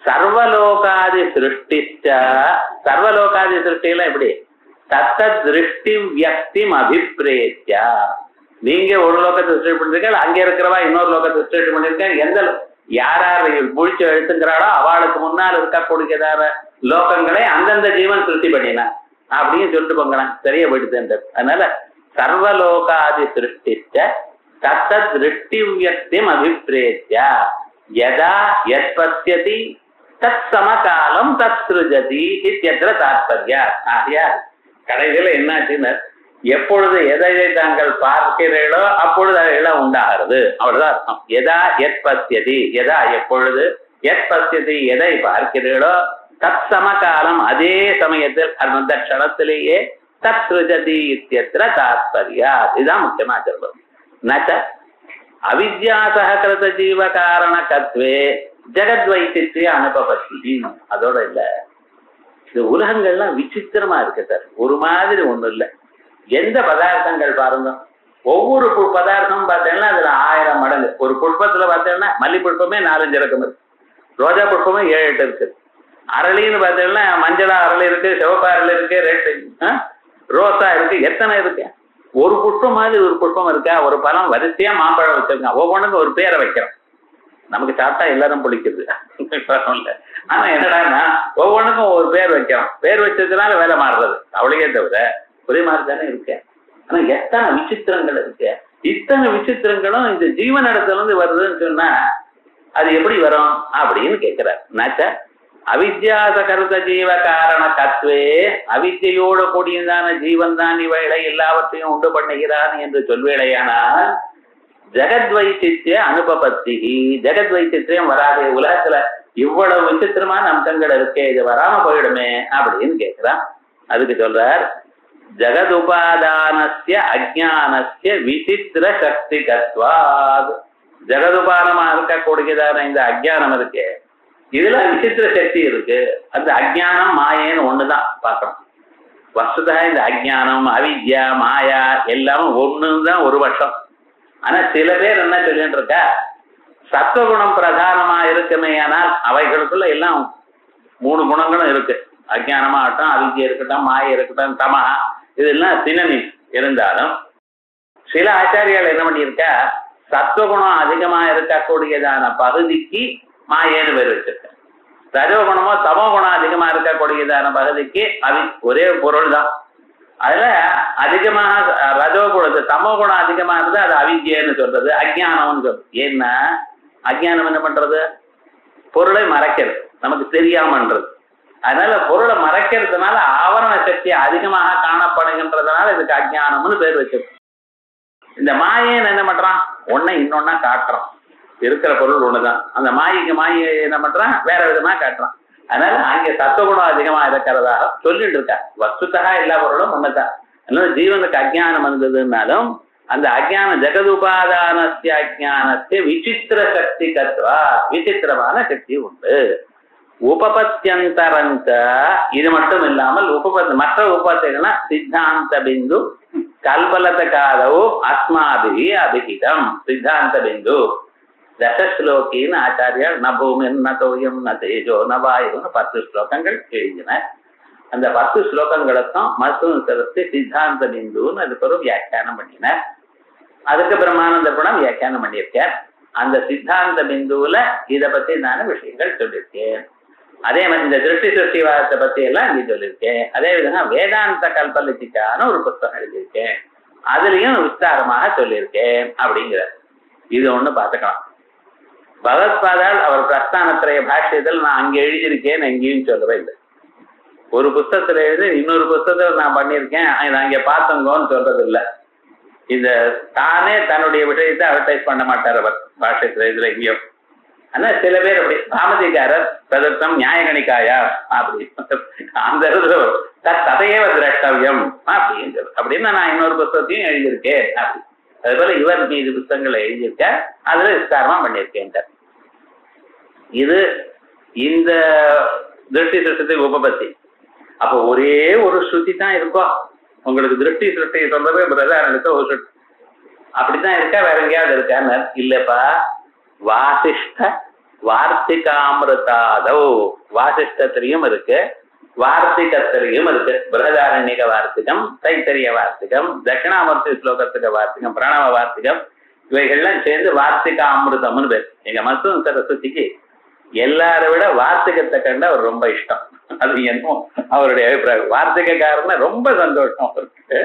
சர்வலோகாதி சிருஷ்டிச்ச, சர்வலோகாதி சிருஷ்டியெல்லாம் எப்படி, தத்த திருஷ்டி வியக்திம் அபிப்பிரேத்தியா. நீங்க ஒரு லோகத்தை சிருஷ்டி பண்ணிருக்க, அங்க இருக்கிறவா இன்னொரு லோகத்தை சிருஷ்டி பண்ணிருக்க, எந்த யார் யார் முழிச்சு எழுத்துங்கிறாளோ அவளுக்கு முன்னால் இருக்கக்கூடியதான லோகங்களை அந்தந்த ஜீவன் சிருஷ்டி பண்ணினா அப்படின்னு சொல்லிட்டு போங்கலாம், சரியா போயிட்டு. அதனால சர்வலோகாதி சிருஷ்டிச்ச தத்த திருஷ்டி வியக்திம் அபிப்பிரேத்தியா யதா யத் பஸ்யதி தத் சமகாலம் தத் சிருஜதி இத்யத்ர தாத்பர்யா. ஆகியா கடைசியில என்னாச்சுன்னு, எப்பொழுது எதை தாங்கள் பார்க்கிறீர்களோ அப்பொழுது அவைகளாம் உண்டாகிறது, அவ்வளவுதான் அர்த்தம். எதா எத் பஸ்யதி, எதா எப்பொழுது, எத் பஸ்யதி எதை பார்க்கிறீர்களோ தத் சமகாலம் அதே சமயத்தில் அந்த க்ஷணத்திலேயே தத் சிருஜதி இத்யத்ர தாத்பர்யா. இதுதான் முக்கியமா சொல்றது. நச்ச அவித்யா சககிருத ஜீவ காரண கத்வே ஜெகத்வைத்திய அனுபவத்தி. அதோட இல்ல, இந்த உலகங்கள்லாம் விசித்திரமா இருக்கு சார், ஒரு மாதிரி ஒண்ணும் இல்லை. எந்த பதார்த்தங்கள் பாருங்க, ஒவ்வொரு பதார்த்தமும் பார்த்தீங்கன்னா அதுல 1000 மடங்கு. ஒரு புஷ்பத்துல பார்த்தீங்கன்னா மல்லி புஷ்பமே 4-5 ரகம் இருக்கு, ரோஜா புஷ்பமே 7-8 இருக்கு, அரளின்னு பார்த்தீங்கன்னா மஞ்சளா அரளி இருக்கு, சிவப்பா அரளி இருக்கு, ரெட் ரோசா இருக்கு, எத்தனை இருக்கு. ஒரு புஷ்பம் மாதிரி ஒரு புஷ்பம் இருக்கா, ஒரு பழம் வரிசையா மாம்பழம் வச்சிருக்கான், ஒவ்வொன்றுக்கு ஒரு பேரை வைக்கிறோம். நமக்கு சாப்பிட்டா எல்லாரும் பிடிக்குது, ஆனா என்னடான்னா ஒவ்வொன்றுக்கும் ஒரு பேர் வைக்கிறோம். பேர் வச்சதுனால வேலை மாறுறது அவளையே தவிர ஒரே மாதிரி தானே இருக்கு. ஆனா எத்தனை விசித்திரங்கள் இருக்கு. இத்தனை விசித்திரங்களும் இந்த ஜீவனிடத்துல இருந்து வருதுன்னு சொன்னா அது எப்படி வரும் அப்படின்னு கேட்கிறார். நாச்ச அவித்யாசகருத ஜீவ காரண கத்வே, அவித்யோட கூடியதான ஜீவன் தான் இவைகளை எல்லாவற்றையும் உண்டு பண்ணுகிறான் என்று சொல்வேடையானால் ஜெகத்வைத்திய அனுபபத்தி, ஜெகத்வைத்தியம் வராதே, உலகத்துல இவ்வளவு விசித்திரமான அம்சங்கள் இருக்கே, இது வராம போயிடுமே அப்படின்னு கேட்கிறான். அதுக்கு சொல்றார், ஜெகதுபாதானஸ்ய அஜ்ஞானஸ்ய விசித்திர சக்தி கத்வாத். ஜெகதுபானமா இருக்கக்கூடியதான இந்த அஜ்ஞானம் இருக்கு, இதுல விசித்திர சக்தி இருக்கு. அந்த அஜ்ஞானம் மாயேன்னு ஒண்ணுதான் பார்க்கணும். வஸ்துதா இந்த அஜ்ஞானம் அவித்யா மாயா எல்லாமே ஒண்ணுதான் ஒரு பட்சம். ஆனா சில பேர் என்ன சொல்லிட்டு இருக்கா, சத்துவகுணம் பிரதானமா இருக்குமே, ஆனால் அவைகளுக்குள்ள எல்லாம் 3 குணங்களும் இருக்கு. அஜ்ஞானமாகட்டும், அவித்யா இருக்கட்டும், மாய இருக்கட்டும், தமஹா, இதெல்லாம் சினனிம் இருந்தாலும் சில ஆச்சாரியால் என்ன பண்ணியிருக்கா, சத்துவகுணம் அதிகமா இருக்கக்கூடியதான பகுதிக்கு மாயேன்னு பேர் வச்சிருக்க, ரஜோகுணமோ தமோ குணம் அதிகமா இருக்கக்கூடியதான பகுதிக்கு ஒரே பொருள் தான். அதுல அதிகமாக ரஜோகுணத்து தமோ குணம் அதிகமா இருந்தா அது அவித்யன்னு சொல்றது, அஜ்ஞானம்னு சொல்றது. ஏன்னா அஜ்ஞானம் என்ன பண்றது, பொருளை மறைக்கிறது, நமக்கு தெரியாமன்றது. அதனால பொருளை மறைக்கிறதுனால ஆவரண சக்தி அதிகமாக காணப்படுகின்றதுனால இதுக்கு அஜ்ஞானம்னு பேர் வச்சிருக்கு. இந்த மாயன் என்ன பண்றான், ஒன்னை இன்னொன்னா காட்டுறான். இருக்கிற பொருள் ஒண்ணுதான், அந்த மாயைக்கு மாயை என்ன பண்றான், வேற விதமா காட்டுறான். அதனால அங்க சத்துவகுணம் அதிகமா இருக்கிறதாக சொல்லிட்டு இருக்கா. வஸ்துதா எல்லா பொருளும் ஒண்ணுதான். அதனால ஜீவனுக்கு அஜ்ஞானம் வந்ததுனாலும் அந்த அஜ்ஞான ஜெகதுபாதானஸ்ய அஜ்ஞானஸ்ய விசித்திர சக்தி கத்வா, விசித்திரமான சக்தி உண்டு. உபபத்தியந்தரங்க, இது மட்டும் இல்லாமல் மற்ற உபபத்திகள்னா சித்தாந்த பிந்து கல்பலத காதவு அஸ்மாபிஹி அபிஹிதம். சித்தாந்த பிந்து தசஸ்லோகின்னு ஆச்சாரியார் ந பூமி ந தோயம் ந தேஜோ ந வாயுன்னு 10 ஸ்லோகங்கள் எழுதினார். அந்த 10 ஸ்லோகங்களுக்கும் மருத்துவம் செலுத்தி சித்தாந்த பிந்துன்னு அதுக்கு ஒரு வியாக்கியானம் பண்ணினார். அதுக்கு பிரம்மானந்த குணம் வியாக்கியானம் பண்ணியிருக்கார். அந்த சித்தாந்த பிந்துவுல இத பத்தி நான் விஷயங்கள் சொல்லியிருக்கேன். அதே மாதிரி இந்த திருஷ்டி சிருஷ்டிவாதத்தை பத்தி எல்லாம் இங்க சொல்லியிருக்கேன். அதே விதமா வேதாந்த கல்பலிச்சிக்கான ஒரு புத்தகம் எழுதியிருக்கேன், அதுலயும் விஸ்தாரமாக சொல்லியிருக்கேன் அப்படிங்கிற இது ஒண்ணு பார்த்துக்கலாம். பகவத்பாதால் அவர் பிரஸ்தானத்திரைய பாஷ்யத்தில் நான் அங்க எழுதியிருக்கேன் எங்கேயும் சொல்லவே இல்லை. ஒரு புத்தகத்துல எழுதி இன்னொரு புத்தகத்தை நான் பண்ணியிருக்கேன் நான் இங்க பார்த்தோங்கன்னு சொல்றது இல்லை. இந்த தானே தன்னுடைய விஷயத்தை அட்வர்டைஸ் பண்ண மாட்டார் அவர் பாஷ்யத்துல இதுல எங்கேயும். ஆனா சில பேர் அப்படி பாமதிகாரர் பிரதர்த்தம் நியாயகணிக்காயா அப்படி அந்த ததையே திரஷ்டவியம் அப்படின்னு நான் இன்னொரு புத்தகத்தையும் எழுதியிருக்கேன் அப்படி. அது போல இவர் மீது புத்தகங்களை எழுதியிருக்க அதுல விஸ்தாரமா பண்ணியிருக்கேன். இது இந்த திருஷ்டி சிருஷ்டிக்கு உபபத்தி. அப்போ ஒரே ஒரு ஸ்ருதி தான் இருக்கும் உங்களுக்கு. திருஷ்டி சிருஷ்டி சொல்றதே பிரதாரணத்தை ஒரு ஸ்ருதி அப்படித்தான் இருக்கா, வேற எங்கேயாவது இருக்கான்னு இல்லப்பா. வாசிஷ்ட வார்த்திகாமிருதாதோ வாசிஷ்டத்திலையும் இருக்கு, வார்த்திகத்திலையும் இருக்கு. பிரகதாரண்யக வார்த்திகம், தைத்தரிய வார்த்திகம், தட்சிணாமூர்த்தி ஸ்லோகத்துக்கு வார்த்திகம், பிரணவ வார்த்திகம், இவைகள்லாம் சேர்ந்து வார்த்திகாமிருதம்னு பேர். எங்க மருத்துவம் சரஸ்வதிக்கு எல்லாரை விட வார்த்திகத்தை கண்டு அவர் ரொம்ப இஷ்டம். அது என்னமோ அவருடைய அபிப்பிராயம். வார்த்திகக்காரன்னா ரொம்ப சந்தோஷம் அவருக்கு.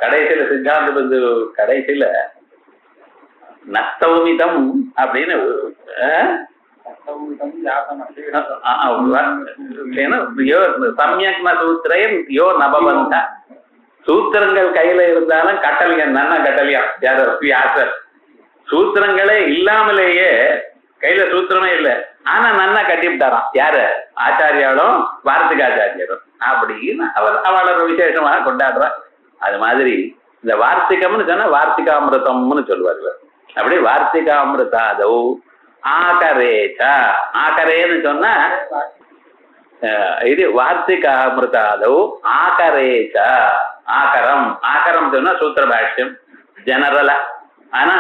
கடைசியில சித்தாந்த பிந்து கடைசியில நஸ்தௌமிதம் அப்படின்னு சம்யக்ன சூத்திரம் யோ நபவந்த சூத்திரங்கள் கையில இருந்தாலும் கட்டளையா நன்னா கட்டளையா யார் வியாசர். சூத்திரங்களே இல்லாமலேயே கையில சூத்திரமே இல்லை, ஆனா நன்னா கட்டிவிட்டாராம் யாரு ஆச்சாரியாலும் வார்த்திகாச்சாரியரும் அப்படின்னு அவளோட விசேஷமாக கொண்டாடுறார். அது மாதிரி இந்த வார்த்திகம்னு சொன்னா வார்த்திகாமிருதம்னு சொல்லுவார்கள். அப்படி வார்த்திகாமிருதாதௌ ஆகரேச்சா, ஆகரேன்னு சொன்னா இது வார்த்திகாமிருதாதௌ ஆகரேச்சா. ஆகரம் ஆகரம் சொன்னா சூத்திர பாஷ்யம் ஜெனரலா. ஆனா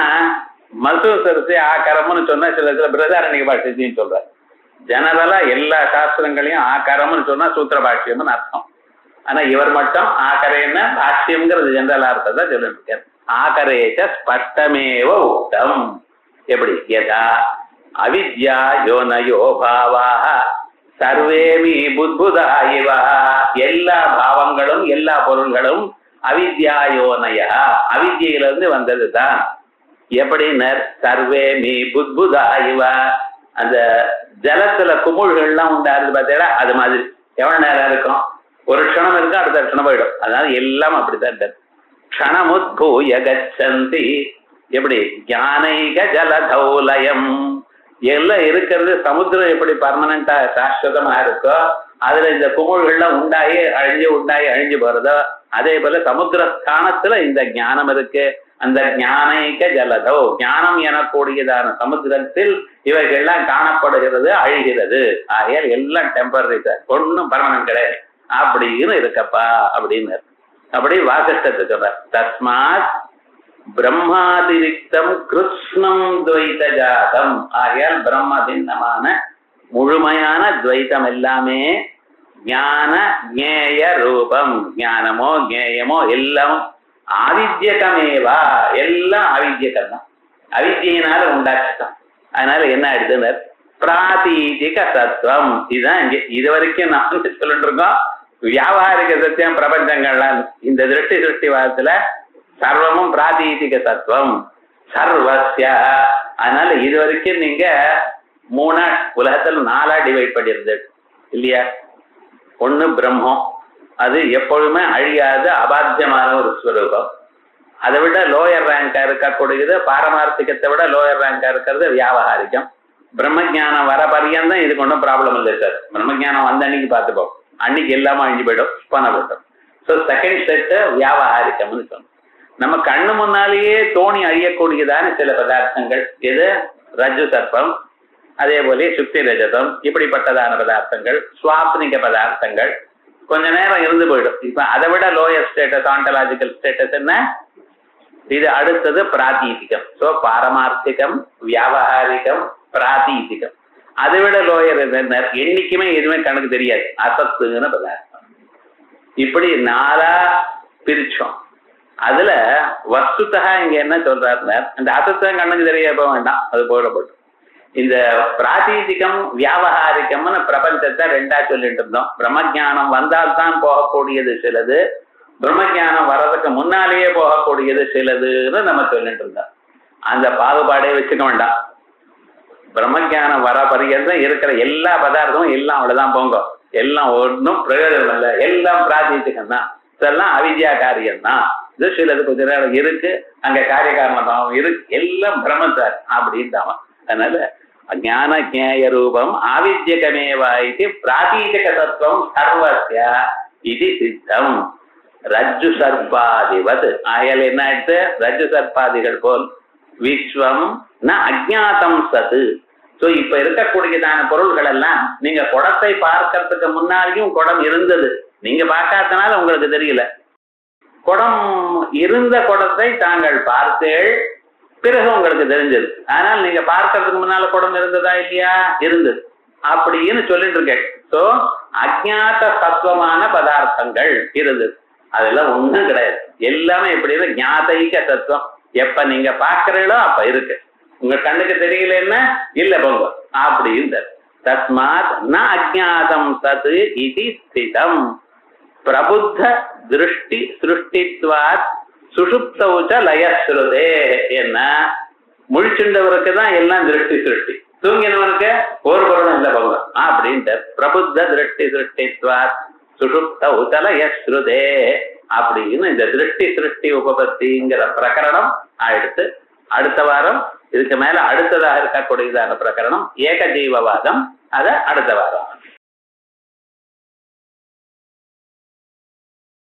மருத்துவ சரசி ஆகரம்னு சொன்னா சில பிரதாரணிக பாஷ்யத்தையும் சொல்றாரு. ஜெனரலா எல்லா சாஸ்திரங்களையும் ஆகரம்னு சொன்னா சூத்திர பாஷ்யம்னு அர்த்தம். ஆனா இவர் மட்டும் ஆகரேன்னா பாஷ்யம்ங்கிறது ஜெனரல் அர்த்தத்தை சொல்லிட்டு இருக்காரு. ஆகரேச்ச ஸ்பஷ்டமேவ உக்தம். எப்படி யதா அவித்யா யோனயோ பாவாஹ சர்வேமி புத்புதா இவ. எல்லா பாவங்களும் எல்லா பொருள்களும் அவித்யா யோனய அவித்யிலிருந்து வந்ததுதான். எப்படின்னர் சர்வேமி புத்புதா இவ. அந்த ஜலத்துல குமிழ்கள்லாம் உண்டாருது பார்த்தீங்களா, அது மாதிரி எவ்வளவு நேரம் இருக்கும், ஒரு க்ஷணம் இருக்கும் அடுத்த க்ஷணம் போயிடும். அதனால எல்லாம் அப்படித்தான். க்ஷணமுத்பூய கச்சந்தி. எப்படி ஞானைக ஜலதௌலயம். எல்லாம் இருக்கிறது சமுத்திரம் எப்படி பர்மனண்டா சாஸ்வதமா இருக்கோ, அதுல இந்த குமிழ்கள்லாம் உண்டாயி அழிஞ்சு போறதோ, அதே போல சமுத்திர ஸ்தானத்துல இந்த ஞானம் இருக்கு. அந்த ஞானைக ஜலதோ ஞானம் எனக்கூடியதான சமுத்திரத்தில் இவைகள்லாம் காணப்படுகிறது, அழிகிறது. ஆகையால் எல்லாம் டெம்பரரி சார், ஒன்னும் பர்மனன்ட் கிடையாது அப்படின்னு இருக்கப்பா அப்படின்னு. அப்படி வாசிஷ்டத்துக்கு சொல்ற தஸ்மாத் பிரம்மாதிரிக்தம் கிருஷ்ணம் துவைத ஜாதம். ஆகையால் பிரம்ம பின்னமான முழுமையான துவைத்தம் எல்லாமே ஞான ஞேய ரூபம். ஞானமோ ஞேயமோ எல்லாம் ஆவித்யகமேவா, எல்லாம் ஆவித்யகம் தான், அவித்யினால உண்டாச்சுதான். அதனால என்ன ஆயிடுதுன்னு பிராதீதிக சத்துவம். இதுதான் இங்க இது வரைக்கும் நான் சொல்லிட்டு இருக்கோம். வியாபாரிக சத்தியம் பிரபஞ்சங்கள்லாம் இந்த திருஷ்டி சிருஷ்டிவாதத்துல சர்வமும் பிராதீதிக சத்துவம் சர்வஸ்ய. அதனால இது வரைக்கும் நீங்க மூணா உலகத்துல 4 டிவைட் பண்ணிருந்தது இல்லையா. ஒண்ணு பிரம்மம், அது எப்பொழுதுமே அழியாத அபாத்தியமான ஒரு ஸ்வரூபம். அதை விட லோயர் ரேங்கா இருக்கக்கூடியது பாரமார்த்திகத்தை விட லோயர் ரேங்கா இருக்கிறது வியாபகாரிகம். பிரம்மஜானம் வர பரியந்தான் இதுக்கு ஒன்றும் ப்ராப்ளம் இல்லை சார். பிரம்மஜானம் வந்த அன்னைக்கு பார்த்துப்போம், அன்னைக்கு எல்லாமே அழிஞ்சு போயிடும், பண்ணப்பட்டோம். ஸோ செகண்ட் செட்டு வியாபகாரிக்கம்னு சொன்னோம். நம்ம கண்ணு முன்னாலேயே தோணி அழியக்கூடியதான சில பதார்த்தங்கள் எது ரஜு சர்ப்பம், அதே போல சுக்தி ரஜதம், இப்படிப்பட்டதான பதார்த்தங்கள் சுவாப்னிக பதார்த்தங்கள் கொஞ்ச நேரம் இருந்து போயிடும். இப்ப அதை விட லோயர் ஸ்டேட்டஸ் ஆண்டலாஜிக்கல் ஸ்டேட்டஸ் என்ன, இது அடுத்தது பிராதீதிகம். ஸோ பாரமார்த்திகம், வியாபகாரிகம், பிராதீதிகம். அதை விட லோயர் என்னைக்குமே எதுவுமே கணக்கு தெரியாது, அசத்துங்கிற பதார்த்தம். இப்படி 4 பிரிச்சோம். அதுல வஸ்துதா இங்க என்ன சொல்றாருன்னா, அந்த அசத்தம் கண்ணுக்கு தெரிய வேண்டாம், அது போடப்படும். இந்த பிராதீதிகம் வியாபகாரிகம்னு பிரபஞ்சத்தை ரெண்டா சொல்லிட்டு இருந்தோம். பிரம்மஜானம் வந்தால்தான் போகக்கூடியது சிலது, பிரம்மஜானம் வர்றதுக்கு முன்னாலேயே போகக்கூடியது சிலதுன்னு நம்ம சொல்லிட்டு இருந்தோம். அந்த பாகுபாடே வச்சுக்க வேண்டாம். பிரம்மஜானம் வர பரியந்தம் இருக்கிற எல்லா பதார்த்தமும் எல்லாம் அவ்வளவுதான் போங்க, எல்லாம் ஒன்றும் பிரயோஜனம் இல்லை, எல்லாம் பிராதீதிகம் தான், இதெல்லாம் அவித்யா காரியம் தான். இது சிலது கொஞ்ச நேரம் இருக்கு, அங்க காரிய காரணம் இருக்கு, எல்லாம் பிரம்மத்தார் அப்படின்ட்டான். அதனால ஞான ஜேய ரூபம் ஆவித்யகமேவா இது பிராதீதிக தத்துவம் சர்வஸ்ய இது சித்தம் ரஜ்ஜு சர்பாதிவத். ஆகையால் என்ன ஆயிடுச்சு, ரஜ்ஜு சர்பாதிகள் போல் விஸ்வம் ந அஜ்ஞாதம் சத்து. சோ இப்ப இருக்கக்கூடியதான பொருள்கள் எல்லாம் நீங்க குடத்தை பார்க்கறதுக்கு முன்னாலேயும் குடம் இருந்தது, நீங்க பார்க்காதனால உங்களுக்கு தெரியல. குடம் இருந்த குடத்தை தாங்கள் பார்த்தேள், பிறகு உங்களுக்கு தெரிஞ்சது. ஆனால் நீங்க பார்க்கறதுக்கு முன்னால குடம் இருந்ததா இல்லையா? இருந்தது அப்படின்னு சொல்லிட்டு இருக்கேன். சோ அஜ்ஞாத சத்துவமான பதார்த்தங்கள் இருந்தது, அதெல்லாம் ஒண்ணும் கிடையாது. எல்லாமே எப்படி இருக்கு, ஞாதைக தத்துவம். எப்ப நீங்க பாக்குறீங்களோ அப்ப இருக்கு, உங்க கண்ணுக்கு தெரியல என்ன இல்ல பொங்க அப்படின்னு. தஸ்மாத் ந அஜ்ஞாதம் தத் இதி ஸ்திதம் பிரபுத்த திருஷ்டி சிருஷ்டித்வாத் சுஷுப்தவுச்ச லயஸ்ருதே. என்ன, முழிச்சுண்டவருக்கு தான் எல்லாம் திருஷ்டி சிருஷ்டி, தூங்கினவனுக்கு ஒரு பொருளும் இல்லை பொங்க அப்படின்ட்டு. பிரபுத்த திருஷ்டி சிருஷ்டித்வாத் சுஷுப்தவுச்ச லயஸ்ருதே அப்படின்னு இந்த திருஷ்டி சிருஷ்டி உபபத்திங்கிற பிரகரணம் ஆயிடுத்து. அடுத்த வாரம் இதுக்கு மேல அடுத்ததாக இருக்கக்கூடியதான பிரகரணம் ஏகஜீவவாதம், அதை அடுத்த வாரம்.